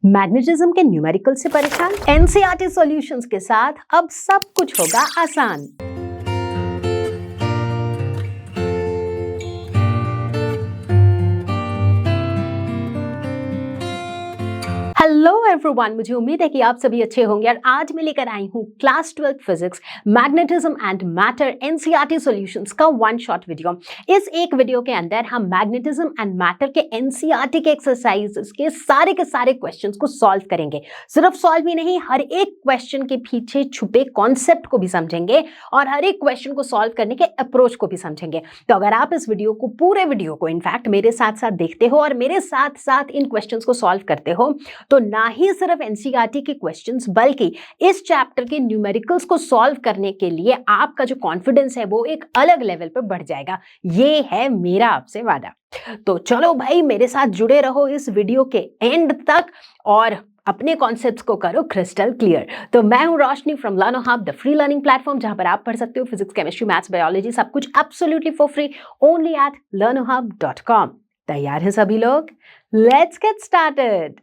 Magnetism के numerical से परेशान? एनसीईआरटी सॉल्यूशंस के साथ अब सब कुछ होगा आसान। हेलो एवरीवन, मुझे उम्मीद है कि आप सभी अच्छे होंगे और आज मैं लेकर आई हूँ class 12 physics magnetism and matter NCERT solutions का वन शॉट वीडियो। इस एक वीडियो के अंदर हम मैग्नेटिज्म एंड मैटर के एनसीईआरटी के एक्सरसाइजेस के सारे क्वेश्चंस को सॉल्व करेंगे। सिर्फ सॉल्व ही नहीं, हर एक क्वेश्चन के पीछे छुपे कॉन्सेप्ट को भी समझेंगे और हर एक क्वेश्चन को सॉल्व करने के अप्रोच को भी समझेंगे। तो अगर आप इस वीडियो को, पूरे वीडियो को इनफैक्ट मेरे साथ साथ देखते हो और मेरे साथ साथ इन क्वेश्चंस को सॉल्व करते हो, तो ना ही सिर्फ एनसीईआरटी के क्वेश्चंस बल्कि इस चैप्टर के न्यूमेरिकल्स को सॉल्व करने के लिए आपका जो कॉन्फिडेंस है वो एक अलग लेवल पर बढ़ जाएगा। ये है मेरा आपसे वादा। तो चलो भाई, मेरे साथ जुड़े रहो इस वीडियो के एंड तक और अपने कॉन्सेप्ट्स को करो क्रिस्टल क्लियर। तो मैं हूं Roshni from Learno hub, the free learning platform, जहां पर आप पढ़ सकते हो फिजिक्स, केमिस्ट्री, मैथ्स, बायोलॉजी, सब कुछ absolutely for free only at learnohub.com। तैयार हैं सभी लोग? Let's get started.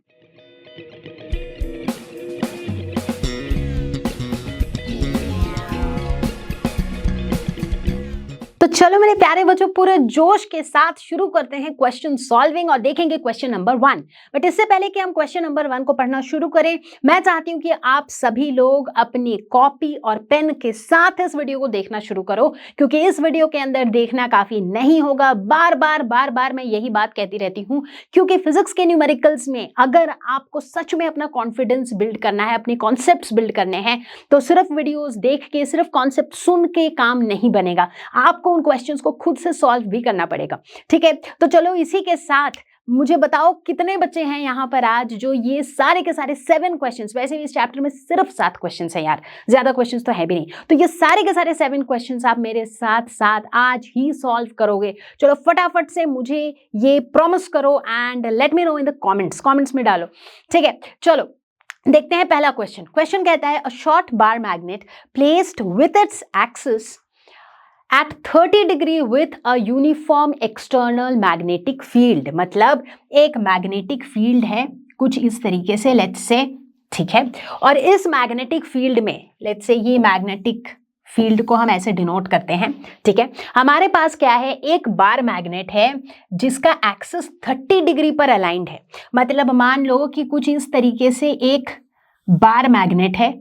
तो चलो मेरे प्यारे बच्चों, पूरे जोश के साथ शुरू करते हैं क्वेश्चन सॉल्विंग और देखेंगे क्वेश्चन नंबर 1। बट इससे पहले कि हम क्वेश्चन नंबर 1 को पढ़ना शुरू करें, मैं चाहती हूं कि आप सभी लोग अपनी कॉपी और पेन के साथ इस वीडियो को देखना शुरू करो, क्योंकि इस वीडियो के अंदर देखना काफी नहीं होगा। बार बार मैं यही बात कहती रहती हूं, क्योंकि फिजिक्स के न्यूमेरिकल्स में अगर आपको सच में अपना कॉन्फिडेंस बिल्ड करना है, अपने कॉन्सेप्ट्स बिल्ड करने हैं, तो सिर्फ वीडियोस देख के, सिर्फ कॉन्सेप्ट सुन के काम नहीं बनेगा। आपको उन क्वेश्चंस को खुद से सॉल्व भी करना पड़ेगा। ठीक है, तो चलो इसी के साथ मुझे बताओ कितने बच्चे हैं यहाँ पर आज जो ये सारे के सारे 7 क्वेश्चंस, वैसे भी इस चैप्टर में सिर्फ 7 क्वेश्चंस हैं यार, ज्यादा क्वेश्चंस तो है भी नहीं, तो ये सारे के सारे 7 क्वेश्चंस आप मेरे साथ साथ आज ही सॉल्व करोगे। चलो फटाफट से मुझे ये प्रॉमिस करो and let me know in the comments में डालो। ठीक है, चलो देखते हैं पहला क्वेश्चन कहता है, a short bar magnet placed with its axis at 30 degree with a uniform external magnetic field। मतलब एक मैग्नेटिक फील्ड है कुछ इस तरीके से, लेट्स से, ठीक है, और इस मैग्नेटिक फील्ड में, लेट्स से, ये मैग्नेटिक फील्ड को हम ऐसे डिनोट करते हैं। ठीक है, हमारे पास क्या है, एक बार मैग्नेट है जिसका एक्सिस 30 डिग्री पर अलाइंड है। मतलब मान लो कि कुछ इस तरीके से एक बार मैग्नेट है,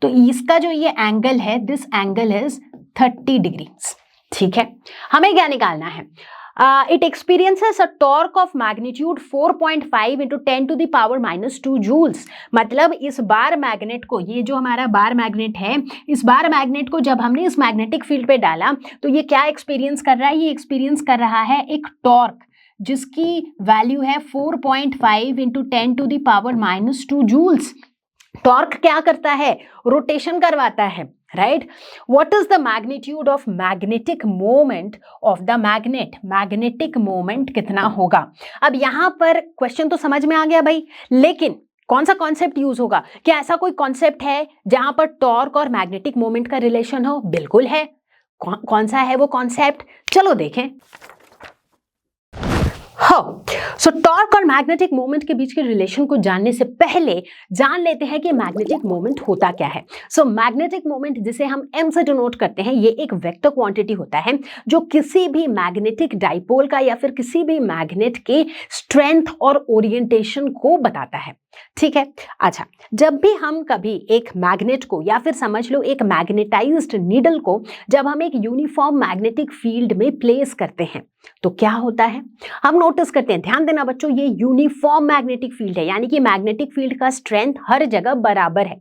तो इसका जो ये एंगल है, दिस एंगल इज 30 डिग्री। ठीक है, हमें क्या निकालना है, it experiences a torque of magnitude 4.5 into 10 to the power -2 joules. मतलब इस बार मैग्नेट को, ये जो हमारा बार मैग्नेट है, इस बार मैग्नेट को जब हमने इस मैग्नेटिक फील्ड पे डाला तो ये क्या एक्सपीरियंस कर रहा है, ये एक्सपीरियंस कर रहा है एक टॉर्क जिसकी वैल्यू है 4.5 into 10 to the power -2 joules. Torque क्या करता है, रोटेशन करवाता है, right. What is the magnitude of magnetic moment of the magnet? Magnetic moment कितना होगा? अब यहां पर क्वेश्चन तो समझ में आ गया भाई, लेकिन कौन सा कॉन्सेप्ट यूज होगा? क्या ऐसा कोई कॉन्सेप्ट है जहां पर टॉर्क और मैग्नेटिक मोमेंट का रिलेशन हो? बिल्कुल है। कौन सा है वो कॉन्सेप्ट? चलो देखें। सो टॉर्क और मैग्नेटिक मोमेंट के बीच के रिलेशन को जानने से पहले जान लेते हैं कि मैग्नेटिक मोमेंट होता क्या है। सो मैग्नेटिक मोमेंट, जिसे हम m से डिनोट करते हैं, ये एक वेक्टर क्वांटिटी होता है जो किसी भी मैग्नेटिक डाइपोल का या फिर किसी भी मैग्नेट के स्ट्रेंथ और ओरिएंटेशन को बताता है। ठीक है, अच्छा, जब भी हम कभी एक मैग्नेट को, या फिर समझ लो एक मैग्नेटाइज्ड नीडल को, जब हम एक यूनिफॉर्म मैग्नेटिक फील्ड में प्लेस करते हैं तो क्या होता है, हम नोटिस करते हैं, ध्यान देना बच्चों, ये यूनिफॉर्म मैग्नेटिक फील्ड है, यानी कि मैग्नेटिक फील्ड का स्ट्रेंथ हर जगह बराबर है।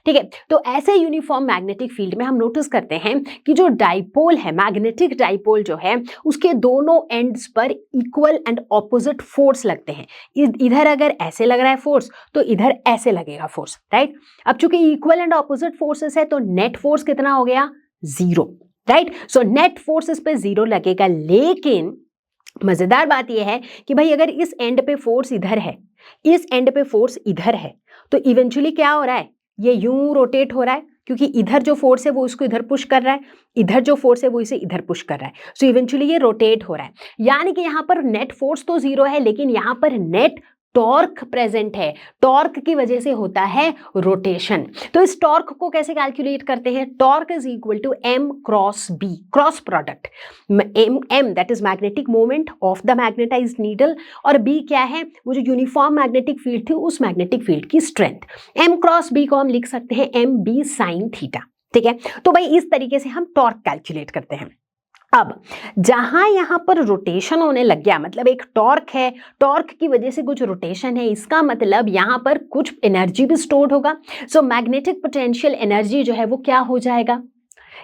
ठीक है, तो ऐसे यूनिफॉर्म मैग्नेटिक फील्ड में हम नोटिस करते हैं कि जो डाइपोल है, मैग्नेटिक डाइपोल जो है, उसके दोनों एंड्स पर इक्वल एंड ऑपोजिट फोर्स लगते हैं। इधर अगर ऐसे लग रहा है फोर्स तो इधर ऐसे लगेगा फोर्स, राइट। अब चूंकि इक्वल एंड ऑपोजिट फोर्सेस है तो नेट फोर्स कितना हो गया, 0, राइट। सो नेट फोर्स इस पे 0 लगेगा। लेकिन मजेदार बात यह है कि भाई अगर इस एंड पे फोर्स इधर है, इस एंड पे फोर्स इधर है, तो इवेंचुअली क्या हो रहा है, ये यूं रोटेट हो रहा है, क्योंकि इधर जो फोर्स है वो इसको इधर पुश कर रहा है, इधर जो फोर्स है वो इसे इधर पुश कर रहा है। सो इवेंचुअली ये रोटेट हो रहा है, यानी कि यहाँ पर नेट फोर्स तो 0 है, लेकिन यहाँ पर नेट टॉर्क प्रेजेंट है, टॉर्क की वजह से होता है रोटेशन। तो इस टॉर्क को कैसे कैलकुलेट करते हैं? Torque is equal to m cross b, cross product. m that is magnetic moment of the magnetized needle, और b क्या है? वो जो यूनिफॉर्म मैग्नेटिक फील्ड थी उस मैग्नेटिक फील्ड की स्ट्रेंथ। m क्रॉस b को हम लिख सकते हैं mb sin थीटा। ठीक है, तो भाई इस तरीके से हम टॉर्क कैलकुलेट करते हैं। अब जहां यहां पर रोटेशन होने लग गया, मतलब एक टॉर्क है, टॉर्क की वजह से कुछ रोटेशन है, इसका मतलब यहां पर कुछ एनर्जी भी स्टोर्ड होगा। सो मैग्नेटिक पोटेंशियल एनर्जी जो है वो क्या हो जाएगा?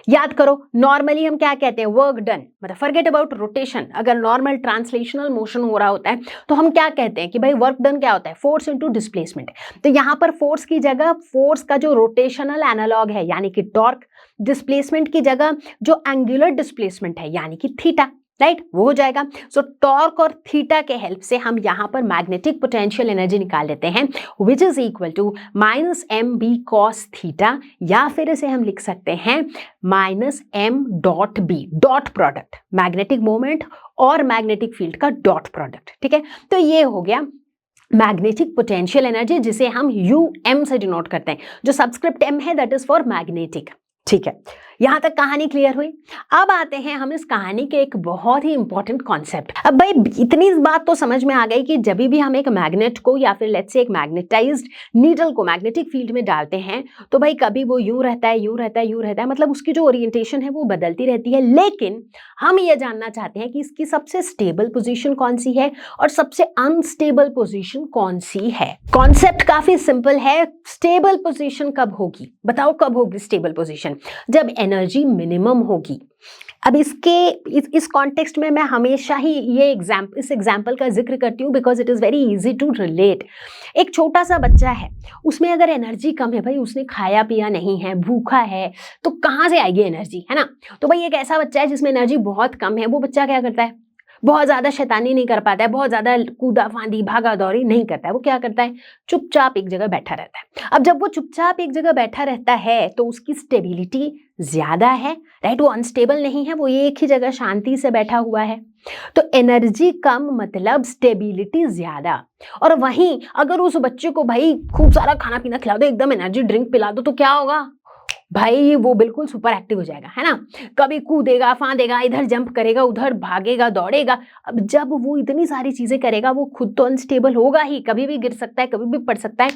याद करो, नॉर्मली हम क्या कहते हैं? वर्क डन, मतलब फॉरगेट अबाउट रोटेशन। अगर नॉर्मल ट्रांसलेशनल मोशन हो रहा होता है तो हम क्या कहते हैं कि भाई वर्क डन क्या होता है? Force into displacement. तो यहां पर फोर्स की जगह फोर्स का जो रोटेशनल एनालॉग है यानी कि टॉर्क, डिस्प्लेसमेंट की जगह जो एंगुलर डिस्प्लेसमेंट है यानी कि थीटा, राइट, वो हो जाएगा। सो टॉर्क और थीटा के हेल्प से हम यहां पर मैग्नेटिक पोटेंशियल एनर्जी निकाल लेते हैं, which is equal to minus M B cos theta, या फिर इसे हम लिख सकते हैं minus M dot B, dot product, magnetic moment और मैग्नेटिक फील्ड का डॉट प्रोडक्ट। ठीक है, तो ये हो गया मैग्नेटिक पोटेंशियल एनर्जी, जिसे हम यू एम से डिनोट करते हैं। जो सबस्क्रिप्ट एम है दैट इज फॉर मैग्नेटिक। ठीक है, यहां तक कहानी क्लियर हुई। अब आते हैं हम इस कहानी के एक बहुत ही इंपॉर्टेंट कॉन्सेप्ट। अब भाई इतनी बात तो समझ में आ गई कि जब भी हम एक मैग्नेट को या फिर लेट्स से एक मैग्नेटाइज्ड नीडल को मैग्नेटिक फील्ड में डालते हैं तो भाई कभी वो यूं रहता है, यूं रहता है, यूं रहता है, मतलब उसकी जो ओरिएंटेशन है वो बदलती रहती है। लेकिन हम ये जानना चाहते हैं कि इसकी सबसे स्टेबल पोजीशन कौन सी है और सबसे अनस्टेबल पोजीशन कौन सी है। कॉन्सेप्ट काफी सिंपल है। स्टेबल पोजीशन कब होगी? बताओ कब होगी स्टेबल पोजीशन? जब एनर्जी मिनिमम होगी। अब इस कॉन्टेक्स्ट में मैं हमेशा ही इस एग्जाम्पल का जिक्र करती हूँ because it is very easy to relate. एक छोटा सा बच्चा है, उसमें अगर एनर्जी कम है, भाई उसने खाया पिया नहीं है, भूखा है, तो कहाँ से आएगी एनर्जी, है ना? तो भाई एक ऐसा बच्चा है जिसमें एनर्जी बहुत कम है, वो बच्चा क्या करता है? बहुत ज्यादा शैतानी नहीं कर पाता है, बहुत ज्यादा कूदा फांदी भागा दौड़ी नहीं करता है। वो क्या करता है? चुपचाप एक जगह बैठा रहता है। अब जब वो चुपचाप एक जगह बैठा रहता है तो उसकी स्टेबिलिटी ज्यादा है, राइट? वो अनस्टेबल नहीं है, वो एक ही जगह शांति से बैठा हुआ है। तो एनर्जी कम मतलब स्टेबिलिटी ज्यादा। और वहीं अगर उस बच्चे को भाई खूब सारा खाना पीना खिला दो, एकदम एनर्जी ड्रिंक पिला दो, तो क्या होगा? भाई वो बिल्कुल सुपर एक्टिव हो जाएगा, है ना? कभी कूदेगा फांदेगा, इधर जंप करेगा, उधर भागेगा दौड़ेगा। अब जब वो इतनी सारी चीजें करेगा, वो खुद तो अनस्टेबल होगा ही, कभी भी गिर सकता है, कभी भी पड़ सकता है,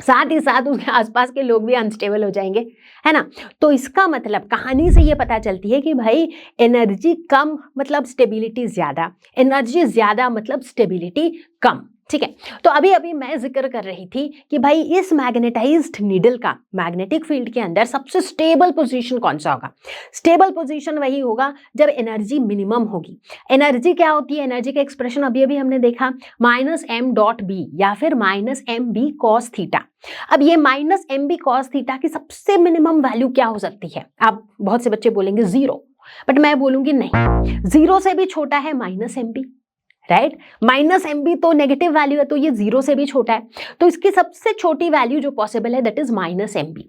साथ ही साथ उसके आसपास के लोग भी अनस्टेबल हो जाएंगे, है ना? तो इसका मतलब कहानी से ये पता चलती है कि भाई एनर्जी कम मतलब स्टेबिलिटी ज्यादा, एनर्जी ज्यादा मतलब स्टेबिलिटी कम। ठीक है, तो अभी अभी मैं जिक्र कर रही थी कि भाई इस मैग्नेटाइज्ड नीडल का मैग्नेटिक फील्ड के अंदर सबसे स्टेबल पोजीशन कौन सा होगा? स्टेबल पोजीशन वही होगा जब एनर्जी मिनिमम होगी। एनर्जी क्या होती है? एनर्जी का एक्सप्रेशन अभी अभी हमने देखा, माइनस एम डॉट बी या फिर minus M B cos theta. अब ये minus M B cos theta की सबसे मिनिमम वैल्यू क्या हो सकती है? आप बहुत से बच्चे बोलेंगे जीरो, बट मैं बोलूंगी नहीं, जीरो से भी छोटा है minus M B, right? Minus M B तो नेगेटिव वैल्यू है, तो ये जीरो से भी छोटा है। तो इसकी सबसे छोटी वैल्यू जो पॉसिबल है that is minus M B.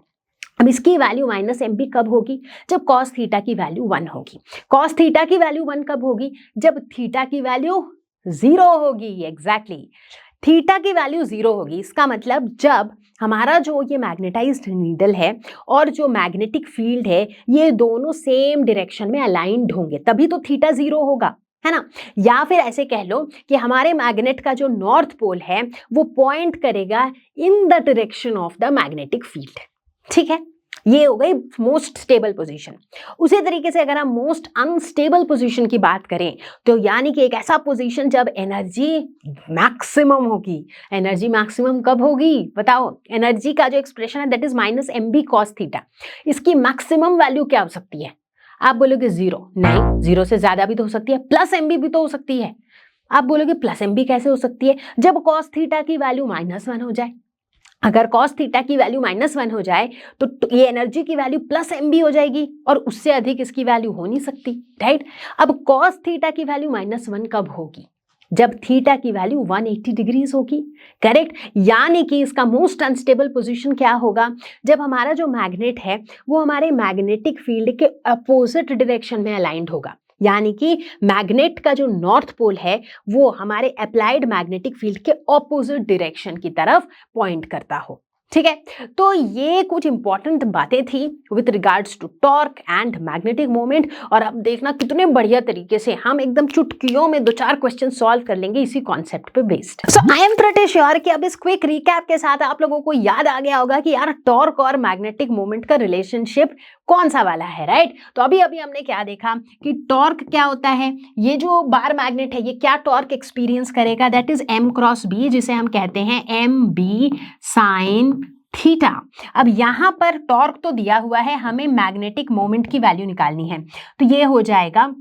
अब इसकी वैल्यू माइनस एम बी कब होगी? जब कॉस थीटा की वैल्यू 1 होगी। कॉस थीटा की वैल्यू 1 कब होगी? जब थीटा की वैल्यू 0 होगी। एग्जैक्टली, थीटा की वैल्यू 0 होगी। इसका मतलब जब हमारा जो ये मैग्नेटाइज्ड नीडल है और जो मैग्नेटिक फील्ड है ये दोनों सेम डायरेक्शन में अलाइंड होंगे, तभी तो थीटा 0 होगा, है ना? या फिर ऐसे कह लो कि हमारे मैग्नेट का जो नॉर्थ पोल है वो पॉइंट करेगा in the direction of the magnetic field. ठीक है, ये हो गई मोस्ट स्टेबल पोजीशन। उसी तरीके से अगर हम मोस्ट अनस्टेबल पोजीशन की बात करें तो यानी कि एक ऐसा पोजीशन जब एनर्जी मैक्सिमम होगी। एनर्जी मैक्सिमम कब होगी? बताओ। एनर्जी का जो एक्सप्रेशन है that is minus M B cos theta. इसकी मैक्सिमम वैल्यू क्या हो सकती है? आप बोलोगे जीरो, नहीं, जीरो से ज्यादा भी तो हो सकती है, प्लस एम बी भी तो हो सकती है। आप बोलोगे प्लस एम बी कैसे हो सकती है? जब कॉस थीटा की वैल्यू -1 हो जाए। अगर कॉस थीटा की वैल्यू -1 हो जाए तो ये एनर्जी की वैल्यू प्लस एम बी हो जाएगी और उससे अधिक इसकी वैल्यू हो नहीं सकती, राइट? अब कॉस थीटा की वैल्यू -1 कब होगी? जब थीटा की वैल्यू 180 डिग्रीज होगी, करेक्ट? यानी कि इसका मोस्ट अनस्टेबल पोजीशन क्या होगा? जब हमारा जो मैग्नेट है वो हमारे मैग्नेटिक फील्ड के अपोजिट डायरेक्शन में अलाइंड होगा। यानी कि मैग्नेट का जो नॉर्थ पोल है वो हमारे अप्लाइड मैग्नेटिक फील्ड के ऑपोजिट डायरेक्शन की तरफ पॉइंट करता हो। ठीक है, तो ये कुछ इंपॉर्टेंट बातें थी with regards to torque and magnetic moment. और अब देखना कितने बढ़िया तरीके से हम एकदम चुटकियों में 2-4 क्वेश्चन सॉल्व कर लेंगे इसी कॉन्सेप्ट पे based. So I am pretty sure कि अब इस क्विक रिकैप के साथ आप लोगों को याद आ गया होगा कि यार टॉर्क और मैग्नेटिक मोमेंट का रिलेशनशिप कौन सा वाला है, राइट। तो अभी हमने क्या देखा कि टॉर्क क्या होता है, ये जो बार मैग्नेट है ये क्या टॉर्क एक्सपीरियंस करेगा, that is m cross b, जिसे हम कहते हैं mb साइन थीटा। अब यहां पर टॉर्क तो दिया हुआ है, हमें मैग्नेटिक मोमेंट की वैल्यू निकालनी है, तो ये हो जाएगा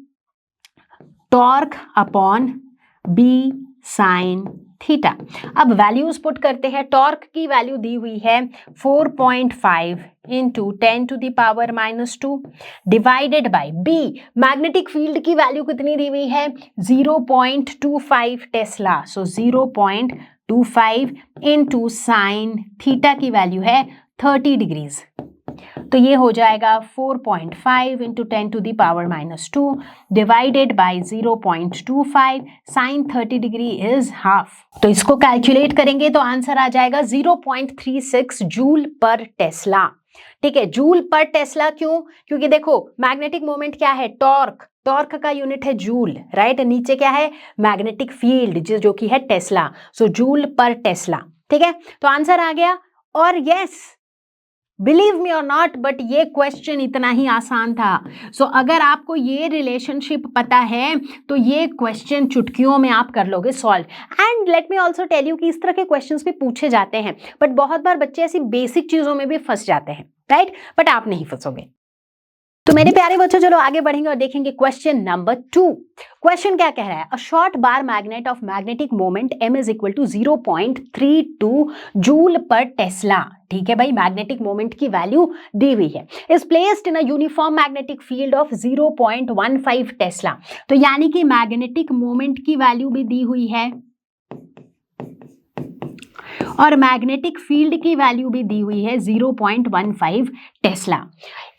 torque upon b sine theta. अब वैल्यूज पुट करते हैं, टॉर्क की वैल्यू दी हुई है 4.5 into 10 to the power -2 divided by b, magnetic field की वैल्यू कितनी दी हुई है 0.25 tesla, so 0.25 into sine theta की वैल्यू है 30 डिग्रीज, तो ये हो जाएगा 4.5 into 10 to the power -2 divided by 0.25, sine 30 degree is half, तो इसको कैलकुलेट करेंगे तो आंसर आ जाएगा 0.36 जूल पर टेस्ला। ठीक है, जूल पर टेस्ला क्यों, क्योंकि देखो मैग्नेटिक मोमेंट क्या है, टॉर्क, टॉर्क का यूनिट है जूल, राइट, नीचे क्या है मैग्नेटिक फील्ड जो कि है टेस्ला, सो जूल पर टेस्ला। ठीक है, तो आंसर आ गया। और यस, बिलीव मी और नॉट, बट ये क्वेश्चन इतना ही आसान था। सो अगर आपको ये रिलेशनशिप पता है तो ये क्वेश्चन चुटकियों में आप कर लोगे solve. And let me also tell you कि इस तरह के क्वेश्चंस भी पूछे जाते हैं, बट बहुत बार बच्चे ऐसी बेसिक चीजों में भी फंस जाते हैं, राइट, बट आप नहीं फंसोगे। तो मेरे प्यारे बच्चों चलो आगे बढ़ेंगे और देखेंगे क्वेश्चन नंबर 2। क्वेश्चन क्या कह रहा है, a short bar magnet of magnetic moment m is equal to 0.32 joule per tesla. ठीक है भाई, मैग्नेटिक मोमेंट की वैल्यू दी हुई है, is placed in a uniform magnetic field of 0.15 tesla. तो यानी कि मैग्नेटिक मोमेंट की वैल्यू भी दी हुई है और मैग्नेटिक फील्ड की वैल्यू भी दी हुई है 0.15 Tesla.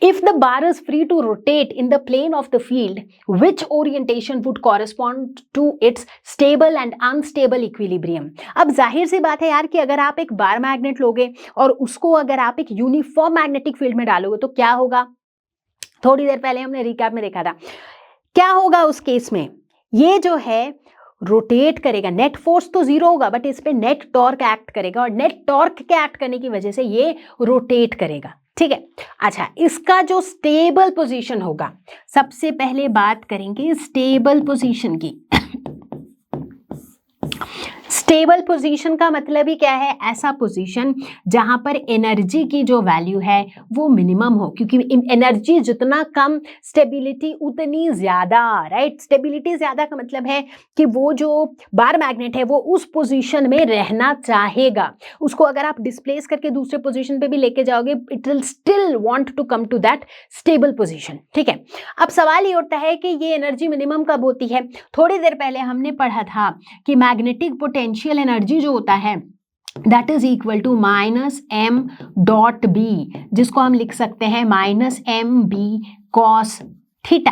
If the bar is free to rotate in the plane of the field, which orientation would correspond to its stable and unstable equilibrium? अब जाहिर सी बात है यार कि अगर आप एक बार मैग्नेट लोगे और उसको अगर आप एक यूनिफॉर्म मैग्नेटिक फील्ड में डालोगे तो क्या होगा, थोड़ी देर पहले हमने रिकैप में देखा था, क्या होगा उस केस में, ये जो है रोटेट करेगा, नेट फोर्स तो जीरो होगा बट इस पे नेट टॉर्क एक्ट करेगा और नेट टॉर्क के एक्ट करने की वजह से ये रोटेट करेगा। ठीक है, अच्छा, इसका जो स्टेबल पोजीशन होगा, सबसे पहले बात करेंगे स्टेबल पोजीशन की। स्टेबल पोजीशन का मतलब ही क्या है, ऐसा पोजीशन जहां पर एनर्जी की जो वैल्यू है वो मिनिमम हो, क्योंकि एनर्जी जितना कम स्टेबिलिटी उतनी ज्यादा, राइट। स्टेबिलिटी ज्यादा का मतलब है कि वो जो बार मैग्नेट है वो उस पोजीशन में रहना चाहेगा, उसको अगर आप डिस्प्लेस करके दूसरे पोजीशन पे भी लेके जाओगे it will still want to come to that stable position. ठीक है, अब सवाल ये उठता है कि ये एनर्जी मिनिमम कब होती है। थोड़ी देर पहले हमने पढ़ा था कि मैग्नेटिक पोटेंशियल एनर्जी जो होता है that is equal to -m.b, जिसको हम लिख सकते हैं -mb cos थीटा,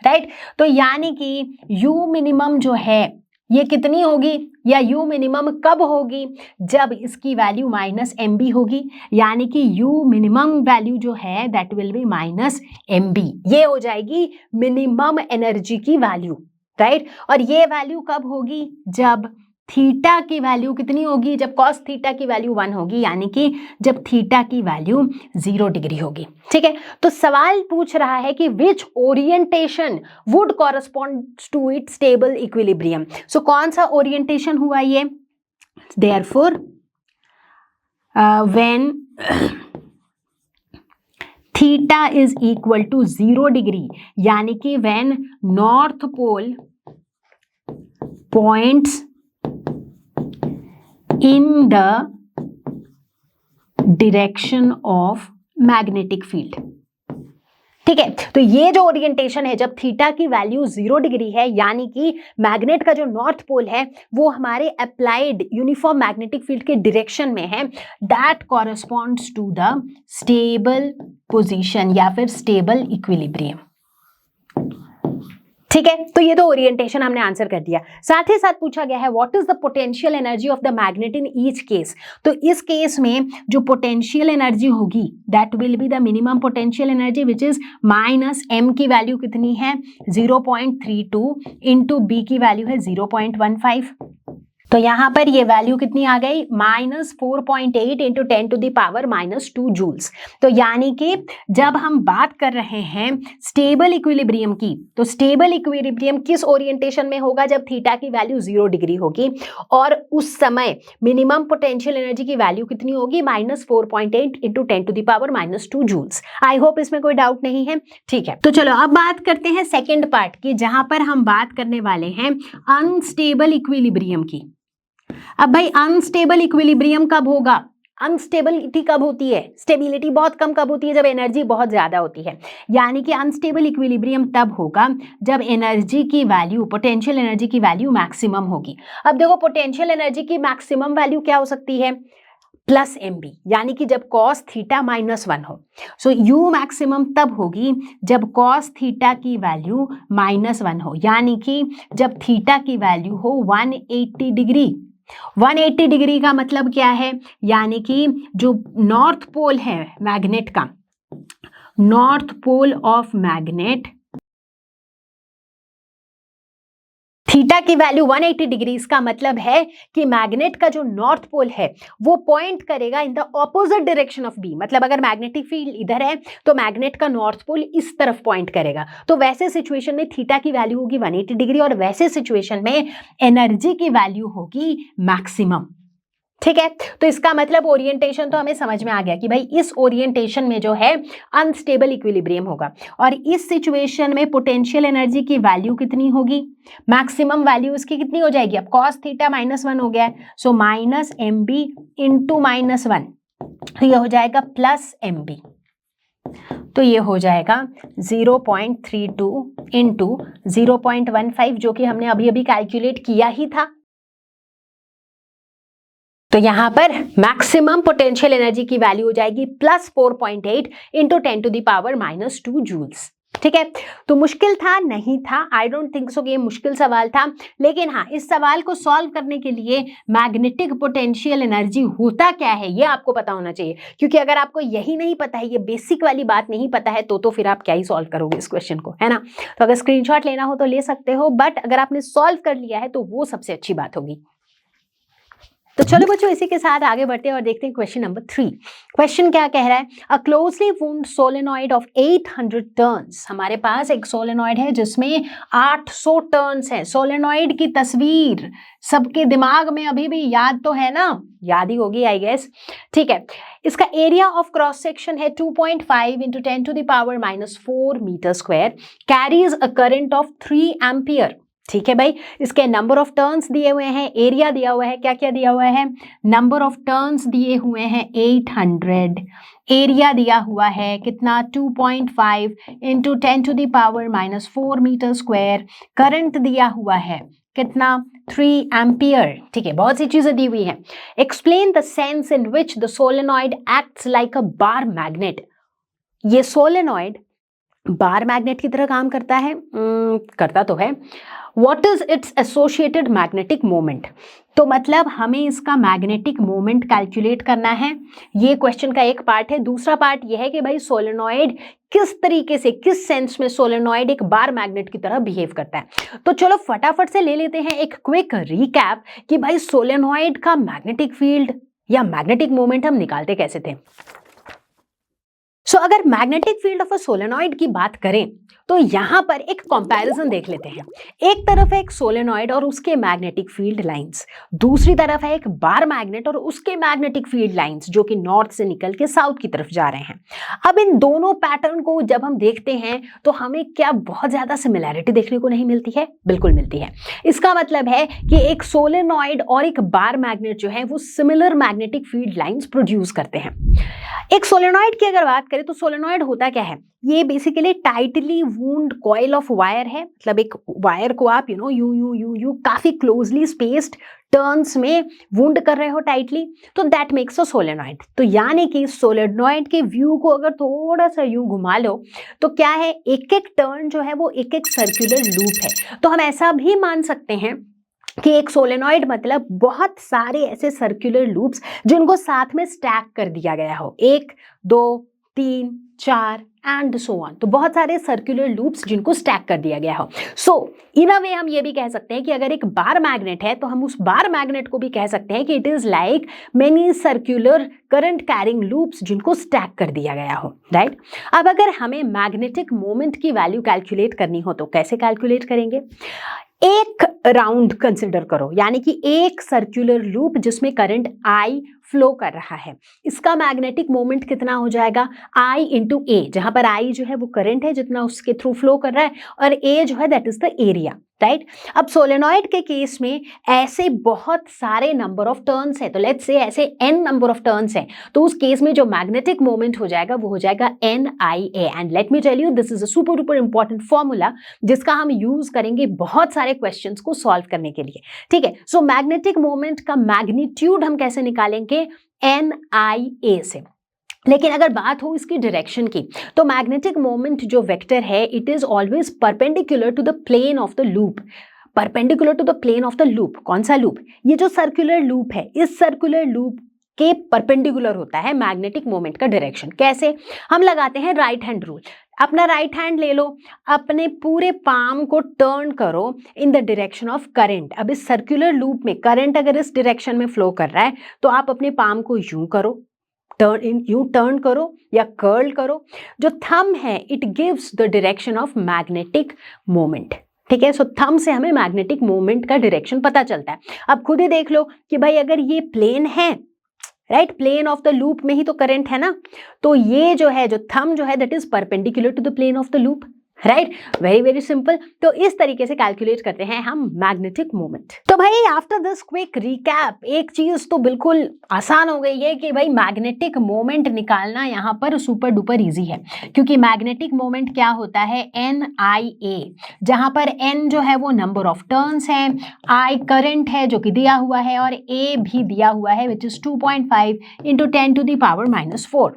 राइट। तो यानी कि u मिनिमम जो है ये कितनी होगी, या u मिनिमम कब होगी, जब इसकी वैल्यू -mb होगी, यानी कि u मिनिमम वैल्यू जो है दैट विल बी -mb, ये हो जाएगी मिनिमम एनर्जी की वैल्यू, राइट। और ये वैल्यू कब होगी, जब थीटा की वैल्यू कितनी होगी, जब कॉस थीटा की वैल्यू 1 होगी, यानी कि जब थीटा की वैल्यू 0 डिग्री होगी। ठीक है, तो सवाल पूछ रहा है कि which orientation would correspond to it stable equilibrium. So कौन सा ओरिएंटेशन हुआ ये, therefore when theta is equal to 0 degree, यानी कि when north pole points in the direction of magnetic field। ठीक है, तो ये जो ओरिएंटेशन है जब थीटा की वैल्यू 0 डिग्री है, यानी कि मैग्नेट का जो नॉर्थ पोल है वो हमारे अप्लाइड यूनिफॉर्म मैग्नेटिक फील्ड के डायरेक्शन में है, that corresponds to the stable position या फिर स्टेबल इक्विलिब्रियम। ठीक है, तो ये तो ओरिएंटेशन हमने आंसर कर दिया। साथ ही साथ पूछा गया है what is the potential energy of the magnet in each case. तो इस केस में जो पोटेंशियल एनर्जी होगी that will be the minimum potential energy which is minus M की वैल्यू कितनी है 0.32 इंटू बी की वैल्यू है 0.15। तो यहां पर ये वैल्यू कितनी आ गई -4.8 into 10 to the power -2 joules. तो यानी कि जब हम बात कर रहे हैं स्टेबल इक्विलिब्रियम की, तो स्टेबल इक्विलिब्रियम किस ओरिएंटेशन में होगा जब थीटा की वैल्यू 0 डिग्री होगी और उस समय मिनिमम पोटेंशियल एनर्जी की वैल्यू कितनी होगी -4.8 into 10 to the power -2 joules. I hope इसमें कोई डाउट नहीं है। ठीक है, तो चलो अब बात करते हैं सेकेंड पार्ट की, जहां पर हम बात करने वाले हैं अनस्टेबल इक्विलिब्रियम की। अब भाई अनस्टेबल इक्विलिब्रियम कब होगा, अनस्टेबिलिटी कब होती है, स्टेबिलिटी बहुत कम कब होती है, जब एनर्जी बहुत ज्यादा होती है। यानी कि अनस्टेबल इक्विलिब्रियम तब होगा जब एनर्जी की वैल्यू, पोटेंशियल एनर्जी की वैल्यू मैक्सिमम होगी। अब देखो पोटेंशियल एनर्जी की मैक्सिमम वैल्यू क्या हो सकती है प्लस एम बी, यानी कि जब कॉस थीटा -1 हो। सो यू मैक्सिमम तब होगी जब कॉस थीटा की वैल्यू -1 हो, यानी कि जब थीटा की वैल्यू हो 180 डिग्री। 180 डिग्री का मतलब क्या है, यानी कि जो नॉर्थ पोल है मैग्नेट का, north pole of magnet, theta की वैल्यू 180 डिग्री, इसका मतलब है कि मैग्नेट का जो नॉर्थ पोल है वो पॉइंट करेगा in the opposite direction of B. मतलब अगर मैग्नेटिक फील्ड इधर है तो मैग्नेट का नॉर्थ पोल इस तरफ पॉइंट करेगा। तो वैसे सिचुएशन में थीटा की वैल्यू होगी 180 डिग्री और वैसे सिचुएशन में एनर्जी की वैल्यू होगी मैक्सिमम। ठीक है, तो इसका मतलब ओरिएंटेशन तो हमें समझ में आ गया कि भाई इस ओरिएंटेशन में जो है अनस्टेबल इक्विलिब्रियम होगा और इस सिचुएशन में पोटेंशियल एनर्जी की वैल्यू कितनी होगी, मैक्सिमम वैल्यू इसकी कितनी हो जाएगी। अब कॉस थीटा -1 हो गया है, सो -mb इंटू -1, तो ये हो जाएगा +mb। तो ये हो जाएगा 0.32 इंटू 0.15, जो कि हमने अभी अभी कैलकुलेट किया ही था। तो यहां पर मैक्सिमम पोटेंशियल एनर्जी की वैल्यू हो जाएगी +4.8 into 10 to the power -2 joules. ठीक है, तो मुश्किल था नहीं था, आई डोंट थिंक सो कि ये मुश्किल सवाल था, लेकिन हाँ इस सवाल को सॉल्व करने के लिए मैग्नेटिक पोटेंशियल एनर्जी होता क्या है ये आपको पता होना चाहिए। क्योंकि अगर आपको यही नहीं पता है, ये बेसिक वाली बात नहीं पता है, तो फिर आप क्या ही सॉल्व करोगे इस क्वेश्चन को, है ना। तो अगर स्क्रीनशॉट लेना हो तो ले सकते हो, बट अगर आपने सॉल्व कर लिया है तो वो सबसे अच्छी बात होगी। तो चलो बच्चों इसी के साथ आगे बढ़ते हैं और देखते हैं क्वेश्चन नंबर 3। क्वेश्चन क्या कह रहा है, a closely wound solenoid of 800 turns. हमारे पास एक सोलेनॉइड है जिसमें 800 टर्न्स हैं। सोलेनॉइड की तस्वीर सबके दिमाग में अभी भी याद तो है ना, याद ही होगी आई गेस। ठीक है, इसका एरिया ऑफ क्रॉस सेक्शन है 2.5 into 10 to the power -4 metre square, carries a current of 3 ampere. ठीक है भाई, इसके नंबर ऑफ टर्न्स दिए हुए हैं, एरिया दिया हुआ है, क्या क्या दिया हुआ है, नंबर ऑफ टर्न्स दिए हुए हैं 800, एरिया दिया हुआ है कितना 2.5 into 10 to the power -4 metre square, current दिया हुआ है कितना 3 एम्पियर। ठीक है, बहुत सी चीजें दी हुई हैं। Explain the sense in which the solenoid acts like a bar magnet. ये सोलेनॉइड बार मैग्नेट की तरह काम करता है, करता तो है। What is its associated magnetic moment? तो मतलब हमें इसका मैग्नेटिक मोमेंट कैलकुलेट करना है, ये क्वेश्चन का एक पार्ट है। दूसरा पार्ट ये है कि भाई सोलेनॉइड किस तरीके से, किस सेंस में सोलेनॉइड एक बार मैग्नेट की तरह बिहेव करता है। तो चलो फटाफट से ले लेते हैं एक क्विक रिकैप कि भाई सोलेनॉइड का मैग्नेटिक फील्ड या मैग्नेटिक मोमेंट हम निकालते कैसे थे। अगर magnetic field of a solenoid की बात करें तो यहां पर एक कंपैरिजन देख लेते हैं। एक तरफ है एक सोलेनॉइड और उसके मैग्नेटिक फील्ड लाइंस, दूसरी तरफ है एक बार मैग्नेट और उसके मैग्नेटिक फील्ड लाइंस जो कि नॉर्थ से निकल के साउथ की तरफ जा रहे हैं। अब इन दोनों पैटर्न को जब हम देखते हैं तो हमें क्या बहुत ज्यादा सिमिलैरिटी देखने को नहीं मिलती है? बिल्कुल मिलती है। इसका मतलब है कि एक सोलेनॉइड और एक बार मैग्नेट जो है वो similar magnetic field lines produce करते हैं। एक सोलेनॉइड की अगर बात करें करें तो सोलेनॉइड होता क्या है, ये basically tightly wound coil of wire है, मतलब एक वायर को आप यू काफी क्लोजली स्पेस्ड टर्न्स में वुंड कर रहे हो टाइटली, तो दैट मेक्स अ सोलेनॉइड। तो यानी कि सोलेनॉइड के व्यू को अगर थोड़ा सा यूं घुमा लो तो क्या है, एक एक टर्न जो है वो एक एक सर्कुलर लूप है। तो हम ऐसा भी मान सकते हैं कि एक सोलेनॉइड मतलब बहुत सारे ऐसे सर्कुलर लूप्स जिनको साथ में स्टैक कर दिया गया हो, 1 2 3 4 एंड सो ऑन। तो बहुत सारे सर्कुलर लूप्स जिनको स्टैक कर दिया गया हो। सो इन अ वे हम ये भी कह सकते हैं कि अगर एक बार मैग्नेट है तो हम उस बार मैग्नेट को भी कह सकते हैं कि it is like many circular current carrying loops जिनको स्टैक कर दिया गया हो, राइट। अब अगर हमें मैग्नेटिक मोमेंट की वैल्यू कैलकुलेट करनी हो तो कैसे कैलकुलेट करेंगे, एक राउंड कंसिडर करो, यानी कि एक सर्कुलर लूप जिसमें करंट I फ्लो कर रहा है, इसका मैग्नेटिक मोमेंट कितना हो जाएगा, I इंटू ए, जहां पर I जो है वो करंट है जितना उसके थ्रू फ्लो कर रहा है, और A जो है that is the area, right. अब सोलेनॉइड के केस में ऐसे बहुत सारे नंबर ऑफ टर्न्स है, तो लेट्स से ऐसे n नंबर ऑफ टर्न्स है, तो उस केस में जो मैग्नेटिक मोमेंट हो जाएगा वो हो जाएगा NIA। And let me tell you this is a super duper important formula जिसका हम यूज करेंगे बहुत सारे क्वेश्चंस को सॉल्व करने के लिए, ठीक है। सो मैग्नेटिक मोमेंट का मैग्नीट्यूड हम कैसे निकालेंगे, NIA से। लेकिन अगर बात हो इसकी डायरेक्शन की तो मैग्नेटिक मोमेंट जो वेक्टर है it is always perpendicular to the plane of the loop, perpendicular to the plane of the loop. कौन सा लूप, ये जो सर्कुलर लूप है, इस सर्कुलर लूप के परपेंडिकुलर होता है मैग्नेटिक मोमेंट का डायरेक्शन। कैसे, हम लगाते हैं राइट हैंड रूल। अपना राइट हैंड ले लो, अपने पूरे पाम को टर्न करो in the direction of current. अब इस सर्कुलर लूप में करंट अगर इस डायरेक्शन में फ्लो कर रहा है तो आप अपने पाम को यूं करो, टर्न करो या कर्ल करो। जो थंब है it gives the direction of magnetic moment, ठीक है। सो थंब से हमें मैग्नेटिक मोमेंट का डायरेक्शन पता चलता है। अब खुद ही देख लो कि भाई अगर ये प्लेन है, right, plane of the loop में ही तो करंट है ना, तो ये जो है, जो थंब जो है that is perpendicular to the plane of the loop, right. Very very simple. तो इस तरीके से कैलकुलेट करते हैं हम मैग्नेटिक मोमेंट। तो भाई आफ्टर दिस क्विक रिकैप एक चीज तो बिल्कुल आसान हो गई है कि भाई मैग्नेटिक मोमेंट निकालना यहाँ पर सुपर डुपर इजी है, क्योंकि मैग्नेटिक मोमेंट क्या होता है, NIA, जहां पर N जो है वो नंबर ऑफ टर्न्स है, I करंट है जो कि दिया हुआ है, और A भी दिया हुआ है विच इज 2.5 इंटू 10⁻⁻⁴।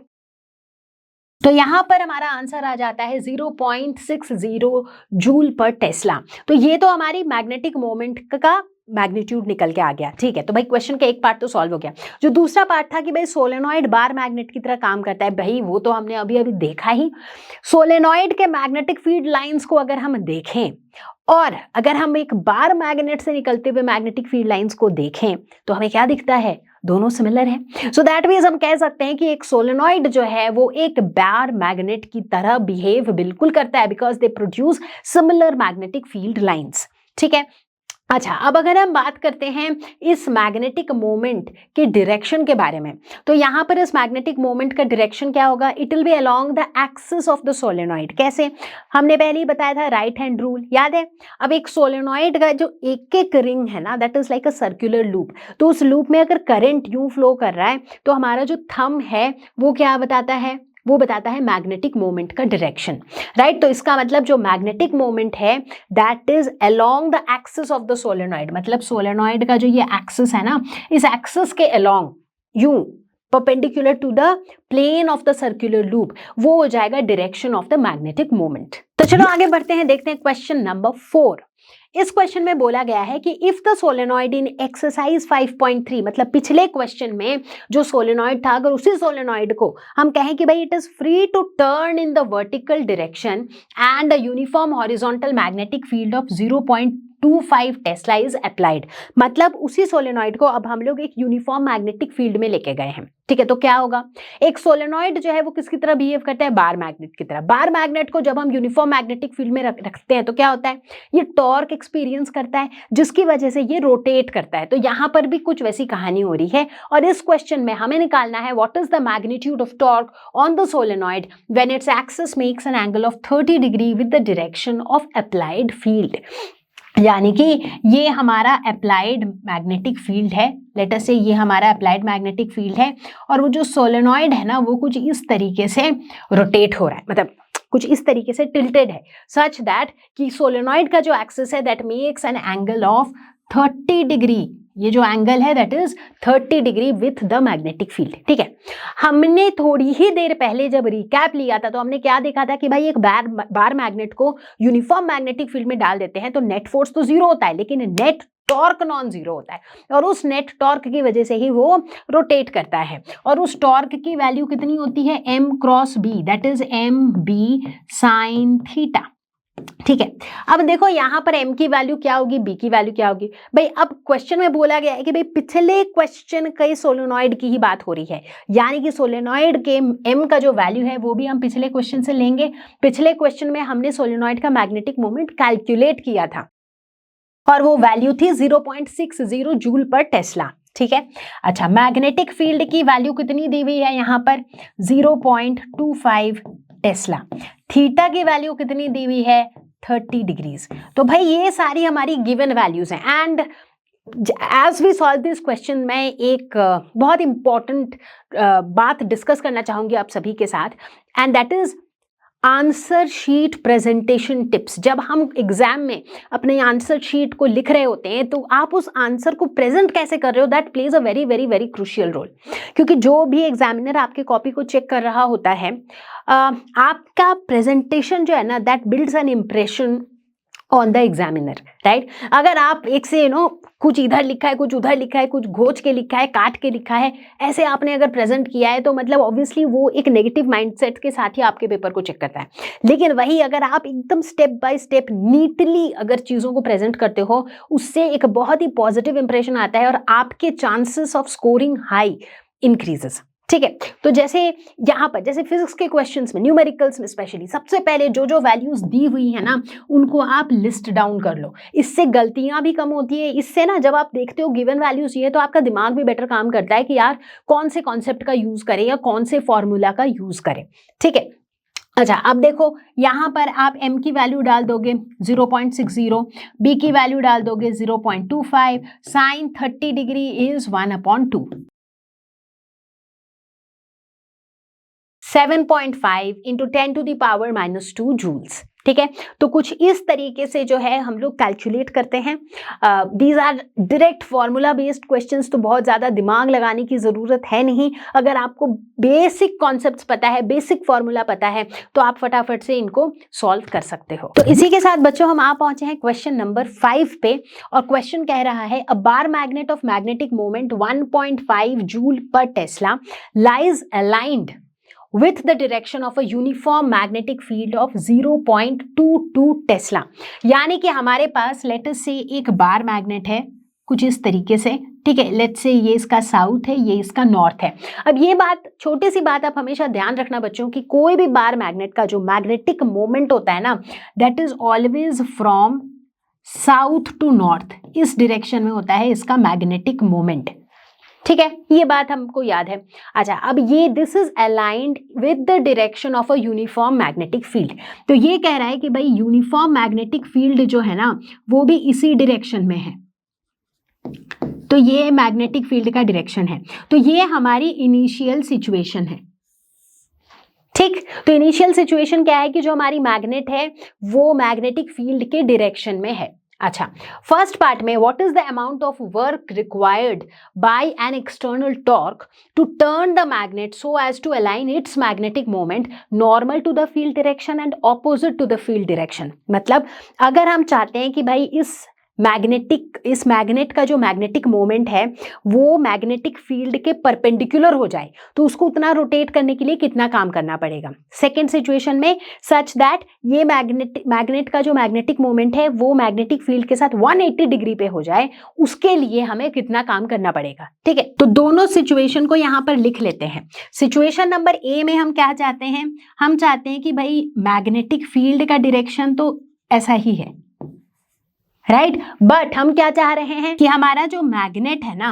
तो यहां पर हमारा आंसर आ जाता है 0.60 जूल पर टेस्ला। तो ये तो हमारी मैग्नेटिक मोमेंट का मैग्नीट्यूड निकल के आ गया, ठीक है। तो भाई क्वेश्चन का एक पार्ट तो सॉल्व हो गया। जो दूसरा पार्ट था कि भाई सोलेनॉइड बार मैग्नेट की तरह काम करता है, भाई वो तो हमने अभी अभी देखा ही। सोलेनॉइड के मैग्नेटिक फील्ड लाइंस को अगर हम देखें और अगर हम एक बार मैग्नेट से निकलते हुए मैग्नेटिक फील्ड लाइंस को देखें तो हमें क्या दिखता है, दोनों सिमिलर है। सो दैट मीन्स हम कह सकते हैं कि एक सोलेनॉइड जो है वो एक बार मैग्नेट की तरह बिहेव बिल्कुल करता है, because they produce similar magnetic field lines, ठीक है। अच्छा, अब अगर हम बात करते हैं इस मैग्नेटिक मोमेंट के डायरेक्शन के बारे में, तो यहाँ पर इस मैग्नेटिक मोमेंट का डायरेक्शन क्या होगा, it will be along the axis of the solenoid. कैसे, हमने पहले ही बताया था राइट हैंड रूल, याद है। अब एक सोलेनॉइड का जो एक एक रिंग है ना, that is like a circular loop, तो उस लूप में अगर करंट यूं फ्लो कर रहा है तो हमारा जो थंब है वो क्या बताता है, वो बताता है मैग्नेटिक मोमेंट का डायरेक्शन, राइट। तो इसका मतलब जो मैग्नेटिक मोमेंट है that is along the axis of the solenoid, मतलब सोलेनॉइड का जो ये एक्सिस है ना, इस एक्सिस के अलोंग यूं perpendicular to the plane of the circular loop, वो हो जाएगा direction of the magnetic moment. तो चलो आगे बढ़ते हैं, देखते हैं क्वेश्चन नंबर 4। इस क्वेश्चन में बोला गया है कि if the solenoid in exercise 5.3, मतलब पिछले क्वेश्चन में जो सोलेनॉइड था, अगर उसी सोलेनॉइड को हम कहें कि भाई it is free to turn in the vertical direction and a uniform horizontal magnetic field of 0.25 tesla is applied, मतलब उसी सोलेनॉइड को अब हम लोग एक यूनिफॉर्म मैग्नेटिक फील्ड में लेके गए हैं, ठीक है। तो क्या होगा, एक सोलेनॉइड जो है वो किसकी तरह बिहेव करता है, बार मैग्नेट की तरह। बार मैग्नेट को जब हम यूनिफॉर्म मैग्नेटिक फील्ड में रखते हैं तो क्या होता है, ये टॉर्क एक्सपीरियंस करता है जिसकी वजह से ये रोटेट करता है। तो यहाँ पर भी कुछ वैसी कहानी हो रही है, और इस क्वेश्चन में हमें निकालना है what is the magnitude of torque on the solenoid when its axis makes an angle of 30 degree with the direction of applied field. यानी कि ये हमारा अप्लाइड मैग्नेटिक फील्ड है, लेट अस से ये हमारा अप्लाइड मैग्नेटिक फील्ड है, और वो जो सोलेनॉइड है ना वो कुछ इस तरीके से रोटेट हो रहा है, मतलब कुछ इस तरीके से टिल्टेड है, सच दैट कि सोलेनॉइड का जो एक्सिस है that makes an angle of 30 degree, ये जो एंगल है that is 30 degree with the magnetic field. ठीक है, हमने थोड़ी ही देर पहले जब रिकैप लिया था तो हमने क्या देखा था कि भाई एक बार मैग्नेट को यूनिफॉर्म मैग्नेटिक फील्ड में डाल देते हैं तो नेट फोर्स तो जीरो होता है, लेकिन नेट टॉर्क नॉन जीरो होता है, और उस नेट टॉर्क की वजह से ही वो रोटेट करता है, और उस टॉर्क की वैल्यू कितनी होती है, m cross b, that is mb sine theta. ठीक है, अब देखो यहां पर m की वैल्यू क्या होगी, b की वैल्यू क्या होगी। भाई अब क्वेश्चन में बोला गया है कि भाई पिछले क्वेश्चन के सोलेनॉइड की ही बात हो रही है, यानी कि सोलेनॉइड के m का जो वैल्यू है वो भी हम पिछले क्वेश्चन से लेंगे। पिछले क्वेश्चन में हमने सोलेनॉइड का मैग्नेटिक मोमेंट कैलकुलेट किया था और वो वैल्यू थी 0.60 जूल पर टेस्ला। ठीक है, अच्छा मैग्नेटिक फील्ड की वैल्यू कितनी दी हुई है यहाँ पर 0.25 टेस्ला, थीटा की वैल्यू कितनी दी हुई है 30 डिग्रीज। तो भाई ये सारी हमारी गिवन वैल्यूज हैं, and as we solve this question मैं एक बहुत इंपॉर्टेंट बात डिस्कस करना चाहूंगी आप सभी के साथ, and that is answer sheet presentation tips. जब हम एग्जाम में अपने आंसर शीट को लिख रहे होते हैं तो आप उस आंसर को प्रेजेंट कैसे कर रहे हो, that plays a very very very crucial role, क्योंकि जो भी एग्जामिनर आपके कॉपी को चेक कर रहा होता है, आपका प्रेजेंटेशन जो है ना that builds an impression on the examiner, right. अगर आप एक से कुछ इधर लिखा है, कुछ उधर लिखा है, कुछ घोच के लिखा है, काट के लिखा है, ऐसे आपने अगर प्रेजेंट किया है तो मतलब ऑब्वियसली वो एक नेगेटिव माइंडसेट के साथ ही आपके पेपर को चेक करता है। लेकिन वही अगर आप एकदम स्टेप बाय स्टेप नीटली अगर चीज़ों को प्रेजेंट करते हो, उससे एक बहुत ही पॉजिटिव इंप्रेशन आता है और आपके chances of scoring high increases. ठीक है, तो जैसे यहाँ पर जैसे फिजिक्स के क्वेश्चंस में, न्यूमेरिकल्स में स्पेशली, सबसे पहले जो जो वैल्यूज दी हुई है ना उनको आप लिस्ट डाउन कर लो, इससे गलतियां भी कम होती है। इससे ना जब आप देखते हो गिवन वैल्यूज ये, तो आपका दिमाग भी बेटर काम करता है कि यार कौन से कॉन्सेप्ट का यूज करें या कौन से फॉर्मूला का यूज करें। ठीक है, अच्छा अब देखो यहाँ पर आप m की वैल्यू डाल दोगे 0.60, b की वैल्यू डाल दोगे 0.25, sine 30 degree is 1/2, 7.5 into 10⁻⁻² joules. ठीक है, तो कुछ इस तरीके से जो है हम लोग कैलकुलेट करते हैं। These are direct formula based questions, तो बहुत ज़्यादा दिमाग लगाने की ज़रूरत है नहीं। अगर आपको बेसिक कॉन्सेप्ट्स पता है, बेसिक फॉर्मूला पता है, तो आप फटाफट से इनको सॉल्व कर सकते हो। तो इसी के साथ बच्चों हम आ पहुंचे हैं क्वेश्चन नंबर 5 पे, और क्वेश्चन कह रहा है a bar magnet of magnetic moment 1.5 joule per tesla lies aligned with the direction of a uniform magnetic field of 0.22 Tesla. यानी कि हमारे पास लेट अस से एक बार मैग्नेट है कुछ इस तरीके से। ठीक है, लेट्स से ये इसका साउथ है, ये इसका नॉर्थ है। अब ये बात, छोटी सी बात आप हमेशा ध्यान रखना बच्चों कि कोई भी बार मैग्नेट का जो मैग्नेटिक मोमेंट होता है ना that is always from south to north, इस डायरेक्शन में होता है इसका मैग्नेटिक मोमेंट। ठीक है, ये बात हमको याद है। अच्छा, अब ये this is aligned with the direction of a uniform magnetic field. तो ये कह रहा है कि भाई यूनिफॉर्म मैग्नेटिक फील्ड जो है ना वो भी इसी डायरेक्शन में है, तो ये मैग्नेटिक फील्ड का डायरेक्शन है। तो ये हमारी इनिशियल सिचुएशन है। ठीक, तो इनिशियल सिचुएशन क्या है कि जो हमारी मैग्नेट है वो मैग्नेटिक फील्ड के डायरेक्शन में है। अच्छा, फर्स्ट पार्ट में what is the amount of work required by an external torque to turn the magnet so as to align its magnetic moment normal to the field direction and opposite to the field direction. मतलब अगर हम चाहते हैं कि भाई इस magnet का जो मैग्नेटिक मोमेंट है वो मैग्नेटिक फील्ड के परपेंडिकुलर हो जाए, तो उसको उतना रोटेट करने के लिए कितना काम करना पड़ेगा। सेकेंड सिचुएशन में सच दैट ये मैग्नेट का जो मैग्नेटिक मोमेंट है वो मैग्नेटिक फील्ड के साथ 180 डिग्री पे हो जाए, उसके लिए हमें कितना काम करना पड़ेगा। ठीक है, तो दोनों सिचुएशन को यहाँ पर लिख लेते हैं। सिचुएशन नंबर ए में हम क्या चाहते हैं, हम चाहते हैं कि भाई मैग्नेटिक फील्ड का डायरेक्शन तो ऐसा ही है, राइट, बट हम क्या चाह रहे हैं कि हमारा जो मैग्नेट है ना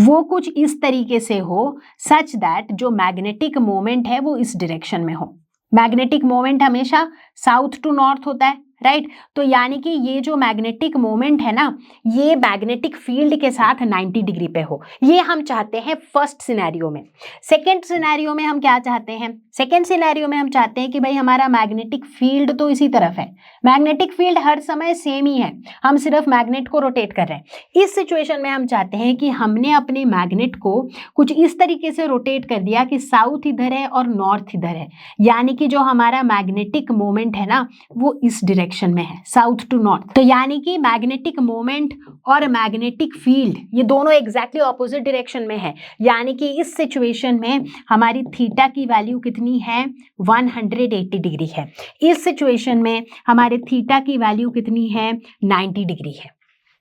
वो कुछ इस तरीके से हो सच दैट जो मैग्नेटिक मोमेंट है वो इस डायरेक्शन में हो। मैग्नेटिक मोमेंट हमेशा साउथ टू नॉर्थ होता है, राइट। तो यानी कि ये जो मैग्नेटिक मोमेंट है ना, ये मैग्नेटिक फील्ड के साथ 90 डिग्री पे हो, ये हम चाहते हैं फर्स्ट सिनेरियो में। सेकेंड सिनेरियो में हम क्या चाहते हैं? सेकेंड सिनेरियो में हम चाहते हैं कि भाई हमारा मैग्नेटिक फील्ड तो इसी तरफ है, मैग्नेटिक फील्ड हर समय सेम ही है, हम सिर्फ मैग्नेट को रोटेट कर रहे हैं। इस सिचुएशन में हम चाहते हैं कि हमने अपने मैग्नेट को कुछ इस तरीके से रोटेट कर दिया कि साउथ इधर है और नॉर्थ इधर है, यानी कि जो हमारा मैग्नेटिक मोमेंट है ना वो इस डायरेक्शन में है, साउथ टू नॉर्थ। तो यानी कि मैग्नेटिक मोमेंट और मैग्नेटिक फील्ड ये दोनों एग्जैक्टली ऑपोजिट डायरेक्शन में है, यानी कि इस सिचुएशन में हमारी थीटा की वैल्यू कितनी है? 180 डिग्री है। इस सिचुएशन में हमारे थीटा की वैल्यू कितनी है? 90 डिग्री है।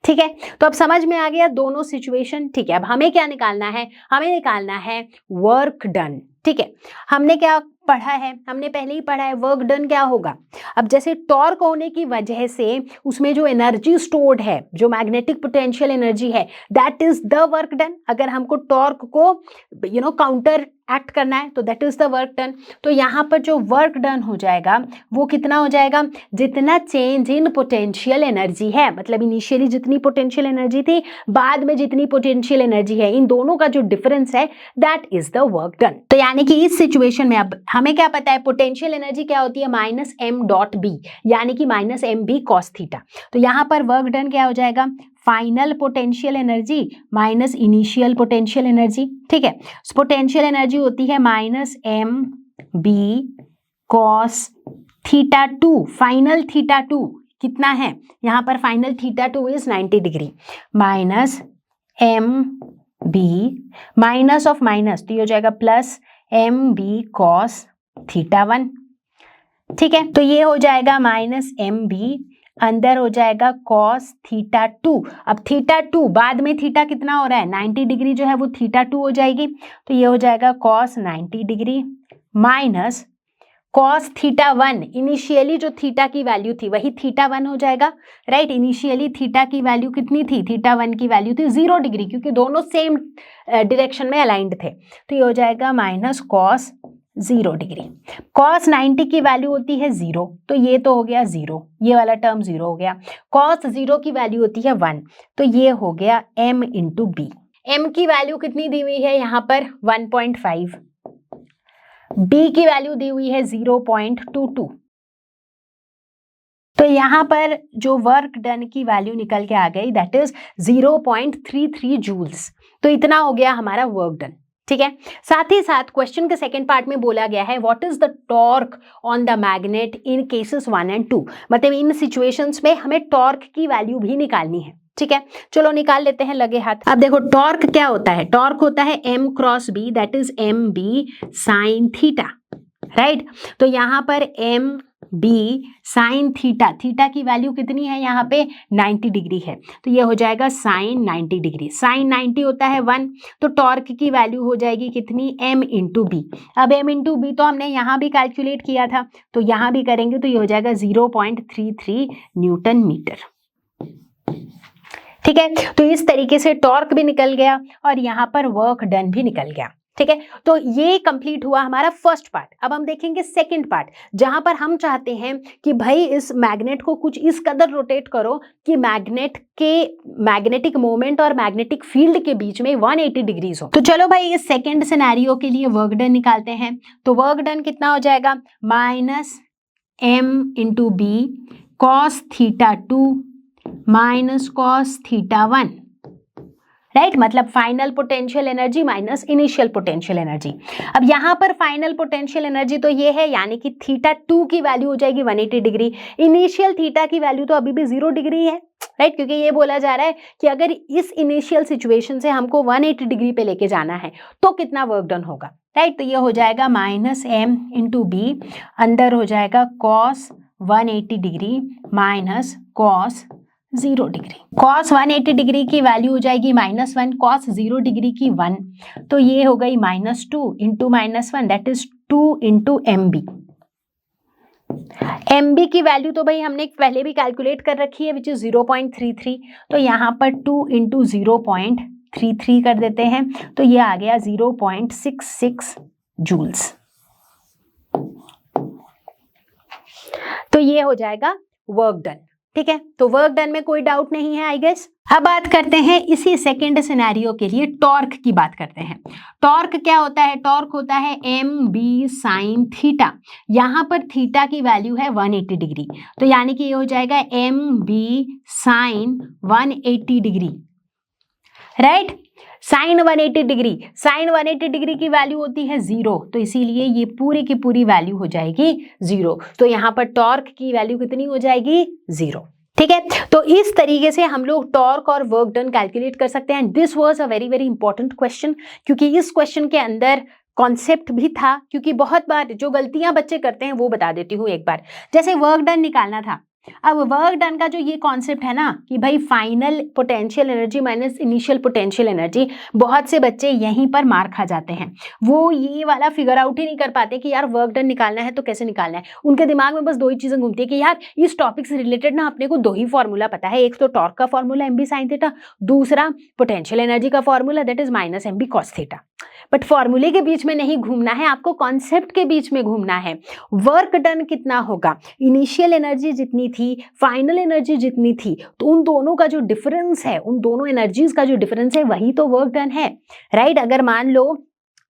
ठीक है, तो अब समझ में आ गया दोनों सिचुएशन। ठीक है, अब हमें क्या निकालना है? हमें निकालना है वर्क डन। ठीक है, हमने क्या पढ़ा है? हमने पहले ही पढ़ा है वर्क डन क्या होगा। अब जैसे टॉर्क होने की वजह से उसमें जो एनर्जी स्टोर्ड है, जो मैग्नेटिक पोटेंशियल एनर्जी है, that is the work done. अगर हमको टॉर्क को काउंटर एक्ट करना है तो that is the work done. तो यहाँ पर जो वर्क डन हो जाएगा वो कितना हो जाएगा? जितना चेंज इन पोटेंशियल एनर्जी है, मतलब इनिशियली जितनी पोटेंशियल एनर्जी थी, बाद में जितनी पोटेंशियल एनर्जी है, इन दोनों का जो डिफरेंस है that is the work done. तो यानी कि इस सिचुएशन में अब हमें क्या पता है? पोटेंशियल एनर्जी क्या होती है? माइनस एम डॉट बी, यानी कि minus M B cos theta. तो यहाँ पर वर्क डन क्या हो जाएगा? Final potential energy minus initial potential energy. ठीक है, पोटेंशियल एनर्जी होती है minus M B cos theta two. Final theta two कितना है? यहाँ पर final theta two is 90 degree, minus M B minus of minus, तो ये हो जाएगा plus M B cos theta 1। ठीक है, तो ये हो जाएगा माइनस एम बी, अंदर हो जाएगा कॉस थीटा 2। अब थीटा 2 बाद में थीटा कितना हो रहा है? 90 डिग्री जो है वो थीटा 2 हो जाएगी, तो ये हो जाएगा cos 90 degree minus cos theta 1। Initially जो थीटा की वैल्यू थी वही थीटा 1 हो जाएगा, राइट। इनिशियली थीटा की वैल्यू कितनी थी? थीटा 1 की वैल्यू थी 0 डिग्री, क्योंकि दोनों सेम डायरेक्शन में अलाइंड थे। तो ये हो जाएगा माइनस कॉस 0 डिग्री। कॉस 90 की वैल्यू होती है 0, तो ये तो हो गया 0, ये वाला टर्म 0 हो गया। कॉस 0 की वैल्यू होती है 1, तो ये हो गया m इंटू बी। m की वैल्यू कितनी दी हुई है यहाँ पर? 1.5। b की वैल्यू दी हुई है 0.22। तो यहाँ पर जो वर्क डन की वैल्यू निकल के आ गई दैट इज 0.33 जूल्स। तो इतना हो गया हमारा वर्क डन। ठीक है, साथ ही साथ क्वेश्चन के सेकंड पार्ट में बोला गया है what is the torque on the magnet in cases 1 and 2। मतलब इन सिचुएशंस में हमें टॉर्क की वैल्यू भी निकालनी है। ठीक है, चलो निकाल लेते हैं लगे हाथ। अब देखो टॉर्क क्या होता है? टॉर्क होता है m cross b, that is M B sine theta, right. तो यहाँ पर M B sine theta, theta की वैल्यू कितनी है यहाँ पे? 90 डिग्री है, तो ये हो जाएगा साइन 90 डिग्री। साइन 90 होता है 1, तो टॉर्क की वैल्यू हो जाएगी कितनी? m into B. अब m इंटू बी तो हमने यहाँ भी कैलकुलेट किया था, तो यहाँ भी करेंगे तो ये हो जाएगा 0.33 न्यूटन मीटर। ठीक है, तो इस तरीके से टॉर्क भी निकल गया और यहाँ पर वर्क डन भी निकल गया। ठीक है, तो ये कंप्लीट हुआ हमारा फर्स्ट पार्ट। अब हम देखेंगे सेकंड पार्ट, जहां पर हम चाहते हैं कि भाई इस मैग्नेट को कुछ इस कदर रोटेट करो कि मैग्नेट के मैग्नेटिक मोमेंट और मैग्नेटिक फील्ड के बीच में 180 डिग्रीज हो। तो चलो भाई इस सेकंड सिनेरियो के लिए वर्क डन निकालते हैं। तो वर्क डन कितना हो जाएगा? Minus m into b cos theta 2 minus cos theta 1, right. मतलब final potential energy minus initial potential energy. अब यहाँ पर फाइनल पोटेंशियल एनर्जी तो ये है, यानी कि थीटा 2 की वैल्यू हो जाएगी 180 डिग्री। इनिशियल थीटा की वैल्यू तो अभी भी 0 डिग्री है, राइट, क्योंकि ये बोला जा रहा है कि अगर इस इनिशियल सिचुएशन से हमको 180 डिग्री पे लेके जाना है तो कितना वर्क डन होगा, राइट। तो ये हो जाएगा माइनस एम इंटू बी, अंदर हो जाएगा cos 180 degree minus cos 0 degree. Cos 180 degree की वैल्यू हो जाएगी -1, कॉस 0 डिग्री की 1, तो ये हो गई -2 into -1 that is 2 into M B. M B की वैल्यू तो भाई हमने पहले भी कैलकुलेट कर रखी है विच इज 0.33, तो यहाँ पर 2 इंटू 0.33 कर देते हैं, तो ये आ गया 0.66 जूल्स। तो ये हो जाएगा वर्क डन। ठीक है, तो वर्क डन में कोई डाउट नहीं है आई गेस। अब बात करते हैं इसी सेकेंड सिनेरियो के लिए टॉर्क की बात करते हैं। टॉर्क क्या होता है? टॉर्क होता है एम बी साइन थीटा। यहां पर थीटा की वैल्यू है 180 डिग्री, तो यानी कि ये हो जाएगा M B sine 180 degree, right. Sine 180 degree, sine 180 degree की वैल्यू होती है 0, तो इसीलिए ये पूरी की पूरी वैल्यू हो जाएगी 0। तो यहां पर टॉर्क की वैल्यू कितनी हो जाएगी? 0। ठीक है, तो इस तरीके से हम लोग टॉर्क और वर्क डन कैलकुलेट कर सकते हैं। This was a very very important question, क्योंकि इस क्वेश्चन के अंदर कॉन्सेप्ट भी था। क्योंकि बहुत बार जो गलतियां बच्चे करते हैं वो बता देती हूँ एक बार। जैसे वर्क डन निकालना था, अब वर्क डन का जो ये कॉन्सेप्ट है ना कि भाई final potential energy minus initial potential energy, बहुत से बच्चे यहीं पर मार खा जाते हैं। वो ये वाला फिगर आउट ही नहीं कर पाते कि यार वर्क डन निकालना है तो कैसे निकालना है। उनके दिमाग में बस दो ही चीजें घूमती है कि यार इस टॉपिक से रिलेटेड ना अपने को दो ही फॉर्मूला पता है, एक तो टॉर्क का formula M B sine theta, दूसरा पोटेंशियल एनर्जी का formula that is minus M B cos theta. But फॉर्मूले के बीच में नहीं घूमना है, आपको कॉन्सेप्ट के बीच में घूमना है। वर्क डन कितना होगा? इनिशियल एनर्जी जितनी थी, फाइनल एनर्जी जितनी थी, तो उन दोनों का जो डिफरेंस है, उन दोनों एनर्जीज का जो डिफरेंस है, वही तो वर्क डन है, राइट। अगर मान लो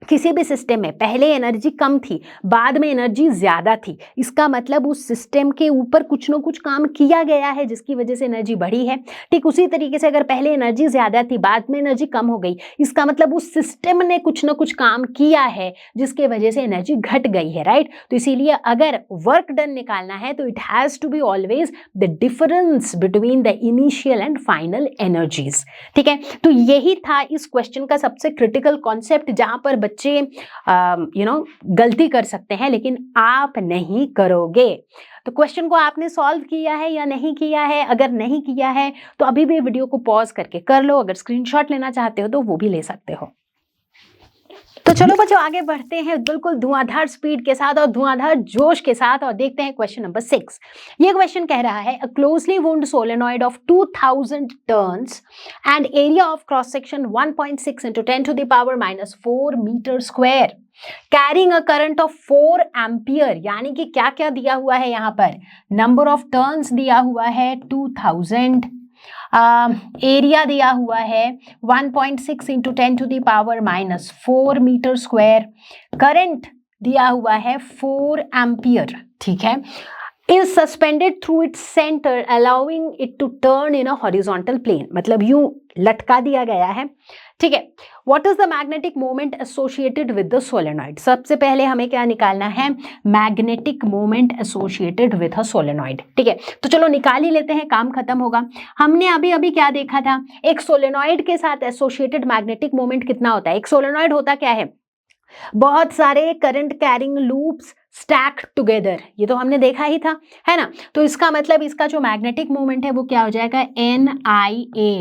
किसी भी सिस्टम में पहले एनर्जी कम थी, बाद में एनर्जी ज्यादा थी, इसका मतलब उस सिस्टम के ऊपर कुछ न कुछ काम किया गया है जिसकी वजह से एनर्जी बढ़ी है। ठीक उसी तरीके से अगर पहले एनर्जी ज्यादा थी, बाद में एनर्जी कम हो गई, इसका मतलब उस सिस्टम ने कुछ न कुछ काम किया है जिसके वजह से एनर्जी घट गई है, राइट। तो इसीलिए अगर वर्क डन निकालना है तो it has to be always the difference between the initial and final energies. ठीक है, तो यही था इस क्वेश्चन का सबसे क्रिटिकल कॉन्सेप्ट, जहां पर बच्चे गलती कर सकते हैं लेकिन आप नहीं करोगे। तो क्वेश्चन को आपने सॉल्व किया है या नहीं किया है? अगर नहीं किया है तो अभी भी वीडियो को पॉज करके कर लो। अगर स्क्रीनशॉट लेना चाहते हो तो वो भी ले सकते हो। तो चलो बच्चों आगे बढ़ते हैं बिल्कुल धुआंधार स्पीड के साथ और धुआंधार जोश के साथ और देखते हैं क्वेश्चन नंबर 6। ये क्वेश्चन कह रहा है a closely wound solenoid of 2000 turns and area of cross section 1.6 into 10 to the power minus 4 metre square carrying a current of 4 ampere. यानी कि क्या क्या दिया हुआ है यहाँ पर? नंबर ऑफ टर्न्स दिया हुआ है 2000, एरिया दिया हुआ है 1.6 into 10 to the power minus 4 metre square, current दिया हुआ है 4 एम्पियर। ठीक है, is suspended through its center allowing it to turn in a horizontal plane, मतलब यूं लटका दिया गया है। ठीक है, what is the magnetic moment associated with the solenoid? सबसे पहले हमें क्या निकालना है? Magnetic moment associated with a solenoid. ठीक है, तो चलो निकाल ही लेते हैं, काम खत्म होगा। हमने अभी अभी क्या देखा था? एक सोलेनॉइड के साथ एसोसिएटेड मैग्नेटिक मोमेंट कितना होता है? एक सोलेनॉइड होता क्या है? बहुत सारे current carrying loops stacked together, ये तो हमने देखा ही था, है ना। तो इसका मतलब इसका जो मैग्नेटिक मोमेंट है वो क्या हो जाएगा? NIA,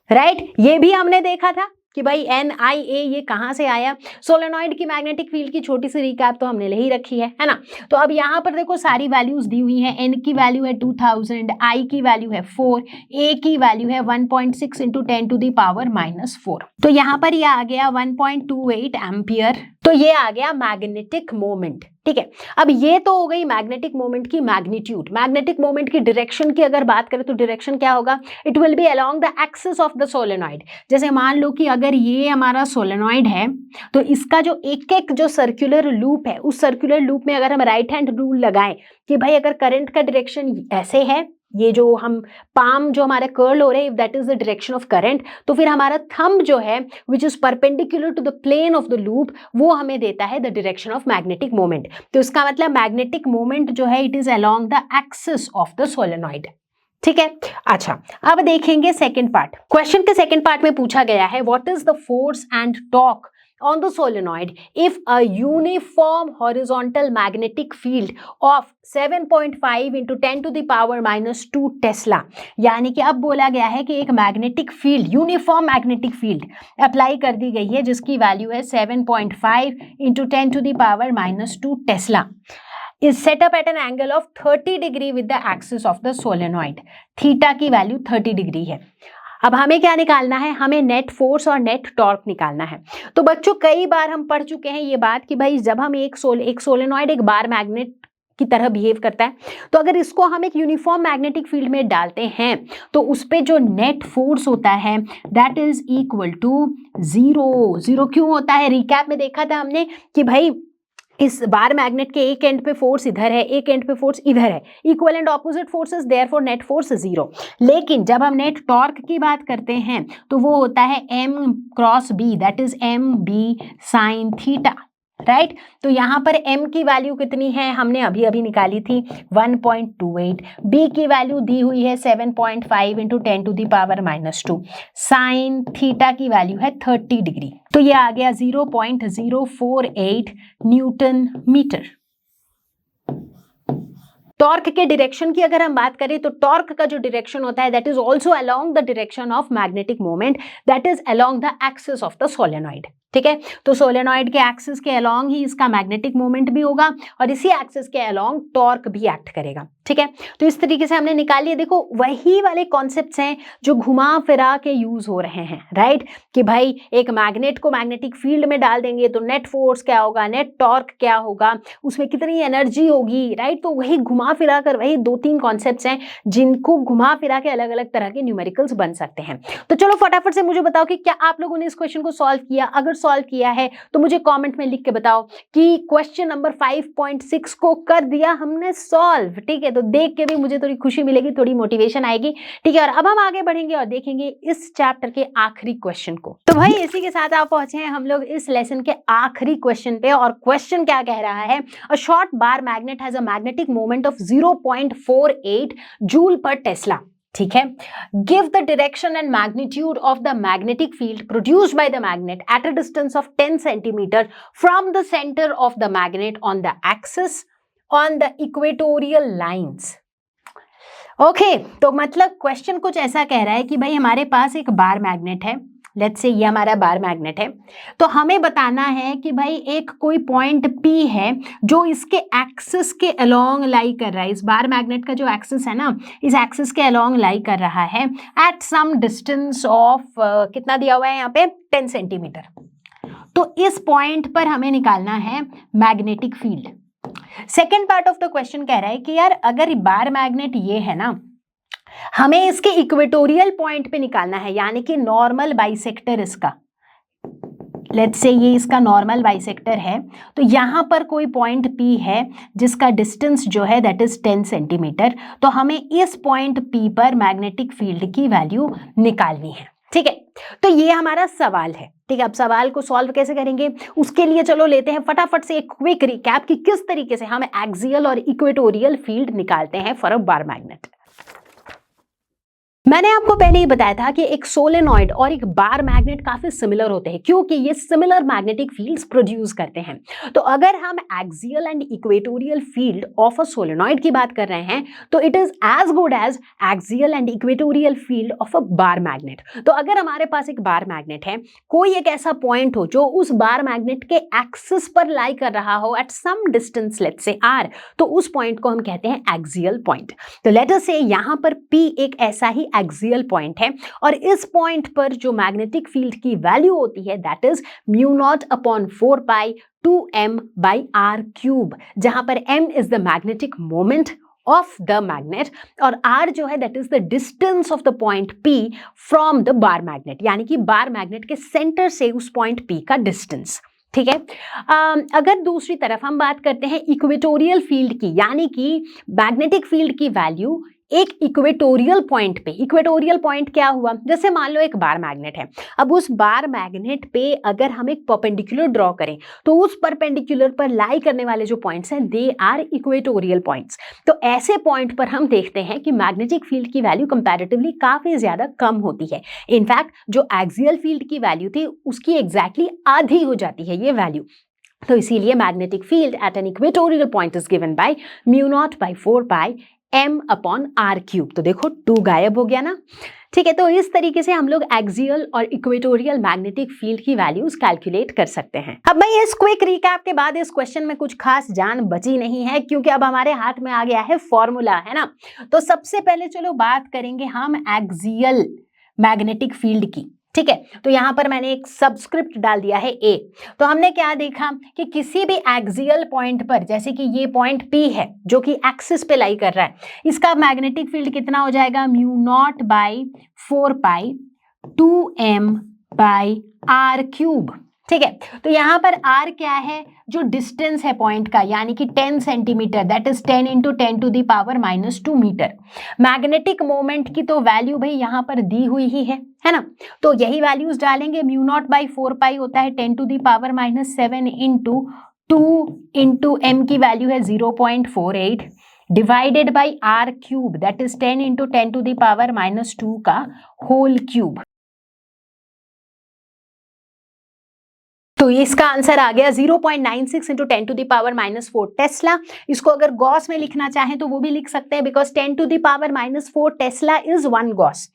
right. ये भी हमने देखा था कि भाई NIA ये कहां से आया? सोलेनॉइड की मैग्नेटिक फील्ड की छोटी सी रिकैप तो हमने ले ही रखी है ना। तो अब यहाँ पर देखो सारी वैल्यूज दी हुई हैं। N की वैल्यू है 2000, I की वैल्यू है 4, A की वैल्यू है 1.6 into 10 to the power minus 4। तो यहाँ पर ये आ गया 1.28 एम्पियर। तो ये आ गया मैग्नेटिक मोमेंट। ठीक है, अब ये तो हो गई मैग्नेटिक मोमेंट की मैग्नीट्यूड। मैग्नेटिक मोमेंट की डायरेक्शन की अगर बात करें तो डायरेक्शन क्या होगा? It will be along the axis of the solenoid. जैसे मान लो कि अगर ये हमारा सोलेनॉइड है तो इसका जो एक एक जो सर्कुलर लूप है, उस सर्कुलर लूप में अगर हम राइट हैंड रूल लगाएं कि भाई अगर करंट का डायरेक्शन ऐसे है, ये जो हम पाम जो हमारे कर्ल हो रहे हैं, if that is the direction of current, तो फिर हमारा थंब जो है which is perpendicular to the plane of the loop, वो हमें देता है the direction of magnetic moment. तो इसका मतलब मैग्नेटिक मोमेंट जो है it is along the axis of the solenoid. ठीक है, अच्छा अब देखेंगे सेकेंड पार्ट। क्वेश्चन के सेकेंड पार्ट में पूछा गया है what is the force and torque on the solenoid if a uniform horizontal magnetic field of 7.5 into 10 to the power minus 2 Tesla. यानी कि अब बोला गया है कि एक magnetic field, uniform magnetic field apply कर दी गई है जिसकी वैल्यू है 7.5 into 10 to the power minus 2 Tesla is set up at an angle of 30 degree with the axis of the solenoid। Theta की वैल्यू 30 डिग्री है। अब हमें क्या निकालना है? हमें नेट फोर्स और नेट टॉर्क निकालना है। तो बच्चों कई बार हम पढ़ चुके हैं ये बात कि भाई जब हम एक सोलेनॉइड एक बार मैग्नेट की तरह बिहेव करता है। तो अगर इसको हम एक यूनिफॉर्म मैग्नेटिक फील्ड में डालते हैं तो उस पे जो नेट फोर्स होता है दैट इज इक्वल टू 0। 0 क्यों होता है? रिकैप में देखा था हमने कि भाई इस बार मैग्नेट के एक एंड पे फोर्स इधर है, एक एंड पे फोर्स इधर है, equal and opposite forces, therefore net force 0। लेकिन जब हम नेट टॉर्क की बात करते हैं तो वो होता है m cross b, that is mb sign theta, right. तो यहाँ पर m की वैल्यू कितनी है? हमने अभी अभी निकाली थी 1.28, b की वैल्यू दी हुई है 7.5 इंटू 10⁻⁻², साइन थीटा की वैल्यू है 30 डिग्री। तो ये आ गया 0.048 न्यूटन मीटर। टॉर्क के डायरेक्शन की अगर हम बात करें तो टॉर्क का जो डायरेक्शन होता है that is also along the direction of magnetic moment, that is along the axis of the solenoid. ठीक है, तो सोलेनॉइड के एक्सिस के अलोंग ही इसका मैग्नेटिक मोमेंट भी होगा और इसी एक्सिस के अलोंग टॉर्क भी एक्ट करेगा। ठीक है, तो इस तरीके से हमने निकाल लिया। देखो वही वाले कॉन्सेप्ट्स हैं जो घुमा फिरा के यूज हो रहे हैं, राइट, कि भाई एक मैग्नेट को मैग्नेटिक फील्ड में डाल देंगे तो नेट फोर्स क्या होगा, नेट टॉर्क क्या होगा, उसमें कितनी एनर्जी होगी, राइट। तो वही घुमा फिरा कर वही 2-3 कॉन्सेप्ट्स हैं जिनको घुमा फिरा के अलग अलग तरह के न्यूमेरिकल्स बन सकते हैं। तो चलो फटाफट से मुझे बताओ कि क्या आप लोगों ने इस क्वेश्चन को सॉल्व किया? अगर सॉल्व किया है तो मुझे कमेंट में लिख के बताओ कि क्वेश्चन नंबर 5.6 को कर दिया हमने सॉल्व। ठीक है, तो देख के भी मुझे थोड़ी खुशी मिलेगी, थोड़ी मोटिवेशन आएगी। ठीक है, और अब हम आगे बढ़ेंगे और देखेंगे इस चैप्टर के आखिरी क्वेश्चन को। तो भाई इसी के साथ आप पहुंचे हैं हम लोग इस लेसन के आखिरी क्वेश्चन पे, और क्वेश्चन क्या कह रहा है? A short bar magnet has a magnetic moment of 0.48 joule per tesla. ठीक है, give the direction and magnitude of the magnetic field produced by the magnet at a distance of 10 centimetre from the centre of the magnet on the axis on the equatorial lines. Okay, तो मतलब question कुछ ऐसा कह रहा है कि भाई हमारे पास एक बार मैग्नेट है, लेट्स से ये हमारा बार मैग्नेट है, तो हमें बताना है कि भाई एक कोई पॉइंट P है जो इसके एक्सिस के अलोंग लाई कर रहा है। इस बार मैग्नेट का जो एक्सिस है ना, इस एक्सिस के अलोंग लाई कर रहा है एट सम डिस्टेंस ऑफ कितना दिया हुआ है यहाँ पे 10 सेंटीमीटर। तो इस पॉइंट पर हमें निकालना है magnetic field. Second part of the question कह रहा है कि यार अगर बार मैग्नेट ये है ना, हमें इसके इक्वेटोरियल पॉइंट पे निकालना है, यानी कि नॉर्मल बाइसेक्टर इसका, लेट्स से ये इसका नॉर्मल बाइसेक्टर है, तो यहां पर कोई पॉइंट P है जिसका डिस्टेंस जो है दैट इज 10 सेंटीमीटर। तो हमें इस पॉइंट P पर मैग्नेटिक फील्ड की वैल्यू निकालनी है। ठीक है, तो ये हमारा सवाल है। ठीक है, अब सवाल को सॉल्व कैसे करेंगे उसके लिए चलो लेते हैं फटाफट से एक क्विक रिकैप कि किस तरीके से हम एक्सियल और इक्वेटोरियल फील्ड निकालते हैं फॉर अ बार मैग्नेट। मैंने आपको पहले ही बताया था कि एक सोलेनॉइड और एक बार मैग्नेट काफी सिमिलर होते हैं क्योंकि ये सिमिलर मैग्नेटिक फील्ड्स प्रोड्यूस करते हैं। तो अगर हम axial and equatorial field of a solenoid की बात कर रहे हैं तो it is as good as axial and equatorial field of a bar magnet. तो अगर हमारे पास एक बार मैग्नेट है, कोई एक ऐसा पॉइंट हो जो उस बार मैग्नेट के एक्सिस पर लाई कर रहा हो at some distance, let's say r, तो उस पॉइंट को हम कहते हैं एक्सियल पॉइंट। तो लेट अस से यहां पर P एक ऐसा ही एक्सियल पॉइंट है और इस पॉइंट पर जो मैग्नेटिक फील्ड की वैल्यू होती है दैट इज μ0/4π 2m/r³, जहां पर m is the magnetic moment of the magnet और r जो है that is the distance of the point P from the bar magnet, यानी कि बार मैग्नेट के सेंटर से उस पॉइंट P का डिस्टेंस। ठीक है, अगर दूसरी तरफ हम बात करते हैं इक्वेटोरियल फील्ड की, यानी कि मैग्नेटिक फील्ड की वैल्यू एक इक्वेटोरियल पॉइंट पे। इक्वेटोरियल पॉइंट क्या हुआ? जैसे मान लो एक बार मैग्नेट है, अब उस बार मैग्नेट पे अगर हम एक परपेंडिकुलर ड्रॉ करें तो उस परपेंडिकुलर पर लाई करने वाले जो पॉइंट्स हैं दे आर इक्वेटोरियल पॉइंट्स। तो ऐसे पॉइंट पर हम देखते हैं कि मैग्नेटिक फील्ड की वैल्यू कंपैरेटिवली काफी ज्यादा कम होती है। इनफैक्ट जो एक्सियल फील्ड की वैल्यू थी उसकी एग्जैक्टली आधी हो जाती है ये वैल्यू। तो इसीलिए magnetic field at an equatorial point is given by μ0/4π m/r³। तो देखो 2 गायब हो गया ना। ठीक है, तो इस तरीके से हम लोग एक्सियल और इक्वेटोरियल मैग्नेटिक फील्ड की वैल्यूज कैलकुलेट कर सकते हैं। अब मैं इस क्विक रिकैप के बाद इस क्वेश्चन में कुछ खास जान बची नहीं है क्योंकि अब हमारे हाथ में आ गया है फॉर्मूला, है ना। तो सबसे पहले चलो बात करेंगे हम एक्सियल मैग्नेटिक फील्ड की। ठीक है, तो यहां पर मैंने एक सबस्क्रिप्ट डाल दिया है ए। तो हमने क्या देखा कि किसी भी एक्सियल पॉइंट पर, जैसे कि ये पॉइंट P है जो कि एक्सिस पे लाई कर रहा है, इसका मैग्नेटिक फील्ड कितना हो जाएगा, mu naught by 4 pi 2m by R cube. ठीक है, तो यहां पर r क्या है, जो डिस्टेंस है पॉइंट का, यानी कि 10 centimetre, that is 10 into 10 to the power -2 metre. Magnetic moment की तो वैल्यू भाई यहां पर दी हुई ही है ना, तो यही वैल्यूज डालेंगे। म्यू नॉट बाई 4 पाई होता है 10 to the power -7 into 2 into m की वैल्यू है 0.48 divided by R cube, that is 10 into 10 to the power -2 का होल क्यूब। तो इसका आंसर आ गया 0.96 into 10 to the power -4 tesla. इसको अगर गॉस में लिखना चाहें तो वो भी लिख सकते हैं, because 10 to the power -4 tesla is 1 gauss,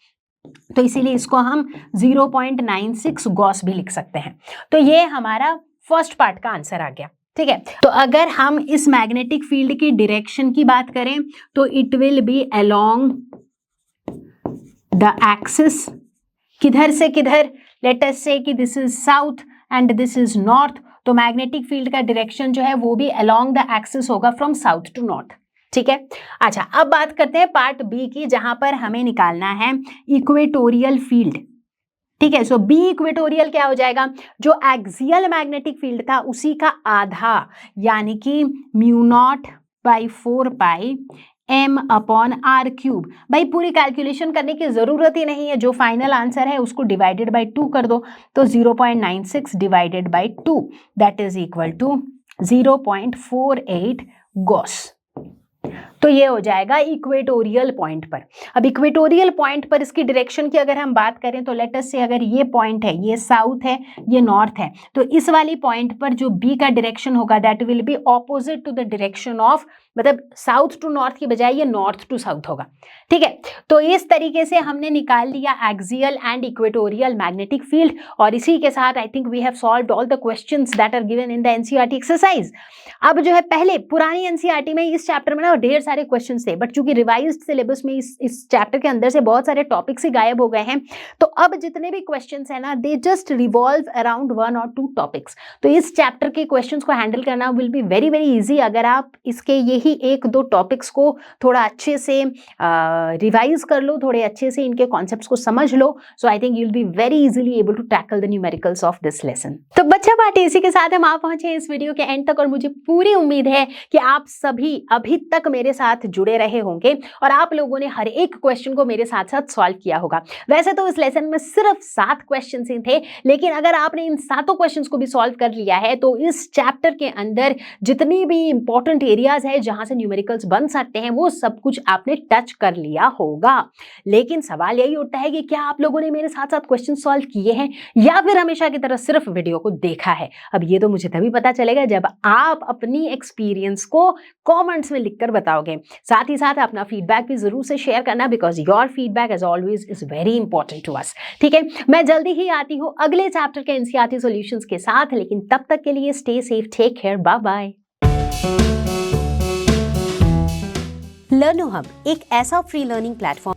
तो इसीलिए इसको हम 0.96 गॉस भी लिख सकते हैं। तो ये हमारा फर्स्ट पार्ट का आंसर आ गया। ठीक है, तो अगर हम इस मैग्नेटिक फील्ड की डायरेक्शन की बात करें तो it will be along the axis, किधर से किधर, लेट अस से कि this is south and this is north, तो मैग्नेटिक फील्ड का डायरेक्शन जो है वो भी अलोंग द एक्सिस होगा फ्रॉम साउथ टू नॉर्थ। ठीक है, अच्छा अब बात करते हैं पार्ट बी की, जहां पर हमें निकालना है इक्वेटोरियल फील्ड। ठीक है, सो बी इक्वेटोरियल क्या हो जाएगा, जो एक्सियल मैग्नेटिक फील्ड था उसी का आधा, यानी कि mu naught by 4 pi m upon r cube. भाई पूरी कैलकुलेशन करने की जरूरत ही नहीं है, जो फाइनल आंसर है उसको डिवाइडेड बाई 2 कर दो, तो 0.96 divided by 2 that is equal to 0.48 gauss. तो ये हो जाएगा इक्वेटोरियल पॉइंट पर। अब इक्वेटोरियल पॉइंट पर इसकी डायरेक्शन की अगर हम बात करें तो लेट अस से अगर ये पॉइंट है, ये साउथ है, ये नॉर्थ है, तो इस वाली पॉइंट पर जो बी का डायरेक्शन होगा that will be opposite to the direction of, मतलब साउथ टू नॉर्थ की बजाय ये नॉर्थ टू साउथ होगा। ठीक है, तो इस तरीके से हमने निकाल लिया axial and equatorial magnetic field, और इसी के साथ I think we have solved all the questions that are given in the NCERT exercise. अब जो है पहले पुरानी एनसीईआरटी में इस चैप्टर में ना ढेर सारे क्वेश्चंस थे, बट चूंकि रिवाइज्ड सिलेबस में इस चैप्टर के अंदर से बहुत सारे टॉपिक्स ही गायब हो गए हैं, तो अब जितने भी क्वेश्चंस हैं ना दे जस्ट रिवॉल्व अराउंड 1 और 2 टॉपिक्स। तो इस चैप्टर के क्वेश्चंस को हैंडल करना will be very very easy अगर आप इसके यही 1-2 टॉपिक्स को थोड़ा अच्छे से रिवाइज कर लो, थोड़े अच्छे से इनके कॉन्सेप्ट्स को समझ लो, so I think you will be very easily able to tackle the numericals of this lesson. तो बच्चा पार्टी, इसी के साथ हम आ पहुंचे इस वीडियो के एंड तक, और मुझे पूरी उम्मीद है कि आप सभी अभी तक मेरे साथ जुड़े रहे होंगे और आप लोगों ने हर एक क्वेश्चन को मेरे साथ साथ सॉल्व किया होगा। वैसे तो इस लेसन में सिर्फ 7 क्वेश्चन ही थे, लेकिन अगर आपने इन 7 क्वेश्चंस को भी सॉल्व कर लिया है तो इस चैप्टर के अंदर जितनी भी इंपॉर्टेंट एरियाज है जहां से न्यूमेरिकल्स बन सकते हैं वो सब कुछ आपने टच कर लिया होगा। लेकिन सवाल यही उठता है कि क्या आप लोगों ने मेरे साथ साथ क्वेश्चन सॉल्व किए हैं या फिर हमेशा की तरह सिर्फ वीडियो को देखा है। अब ये तो मुझे तभी पता चलेगा जब आप अपनी एक्सपीरियंस को कमेंट्स में लिखकर बताओगे। साथ ही साथ अपना फीडबैक भी जरूर से शेयर करना, because your feedback as always is very important to us. ठीक है, मैं जल्दी ही आती हूँ अगले चैप्टर के एनसीईआरटी सॉल्यूशंस के साथ, लेकिन तब तक के लिए stay safe, take care, bye bye. Learno Hub एक ऐसा फ्री लर्निंग प्लेटफॉर्म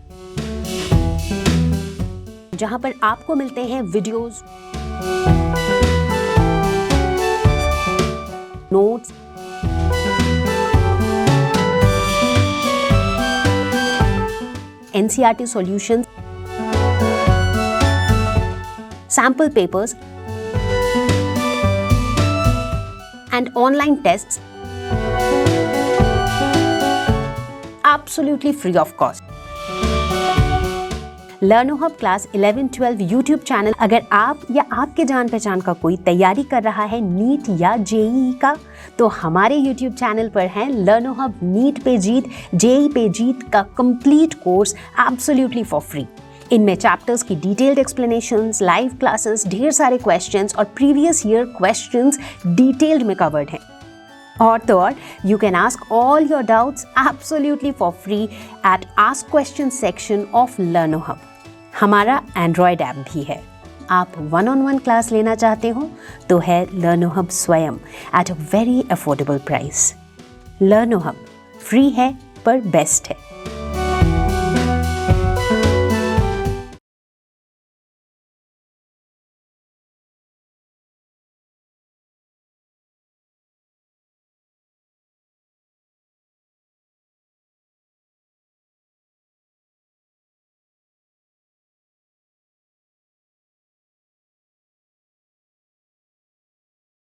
जहां पर आपको मिलते हैं videos, notes, NCERT solutions, sample papers and online tests absolutely free of cost. लर्नो hub class 11-12 YouTube channel, अगर आप या आपके जान पहचान का कोई तैयारी कर रहा है नीट या जेईई का, तो हमारे यूट्यूब चैनल पर है लर्नो हब नीट पे जीत, जेईई पे जीत का complete course absolutely for free. इनमें चैप्टर्स की डिटेल्ड एक्सप्लेनेशंस, लाइव क्लासेस, ढेर सारे क्वेश्चंस और प्रीवियस ईयर क्वेश्चंस डिटेल्ड में कवर्ड हैं। और तो और you can ask all your doubts absolutely for free at ask question section of लर्नो hub. हमारा एंड्रॉयड ऐप भी है। आप 1-on-1 क्लास लेना चाहते हो तो है लर्नो हब स्वयं at a very affordable price. लर्नो hub free है पर बेस्ट है।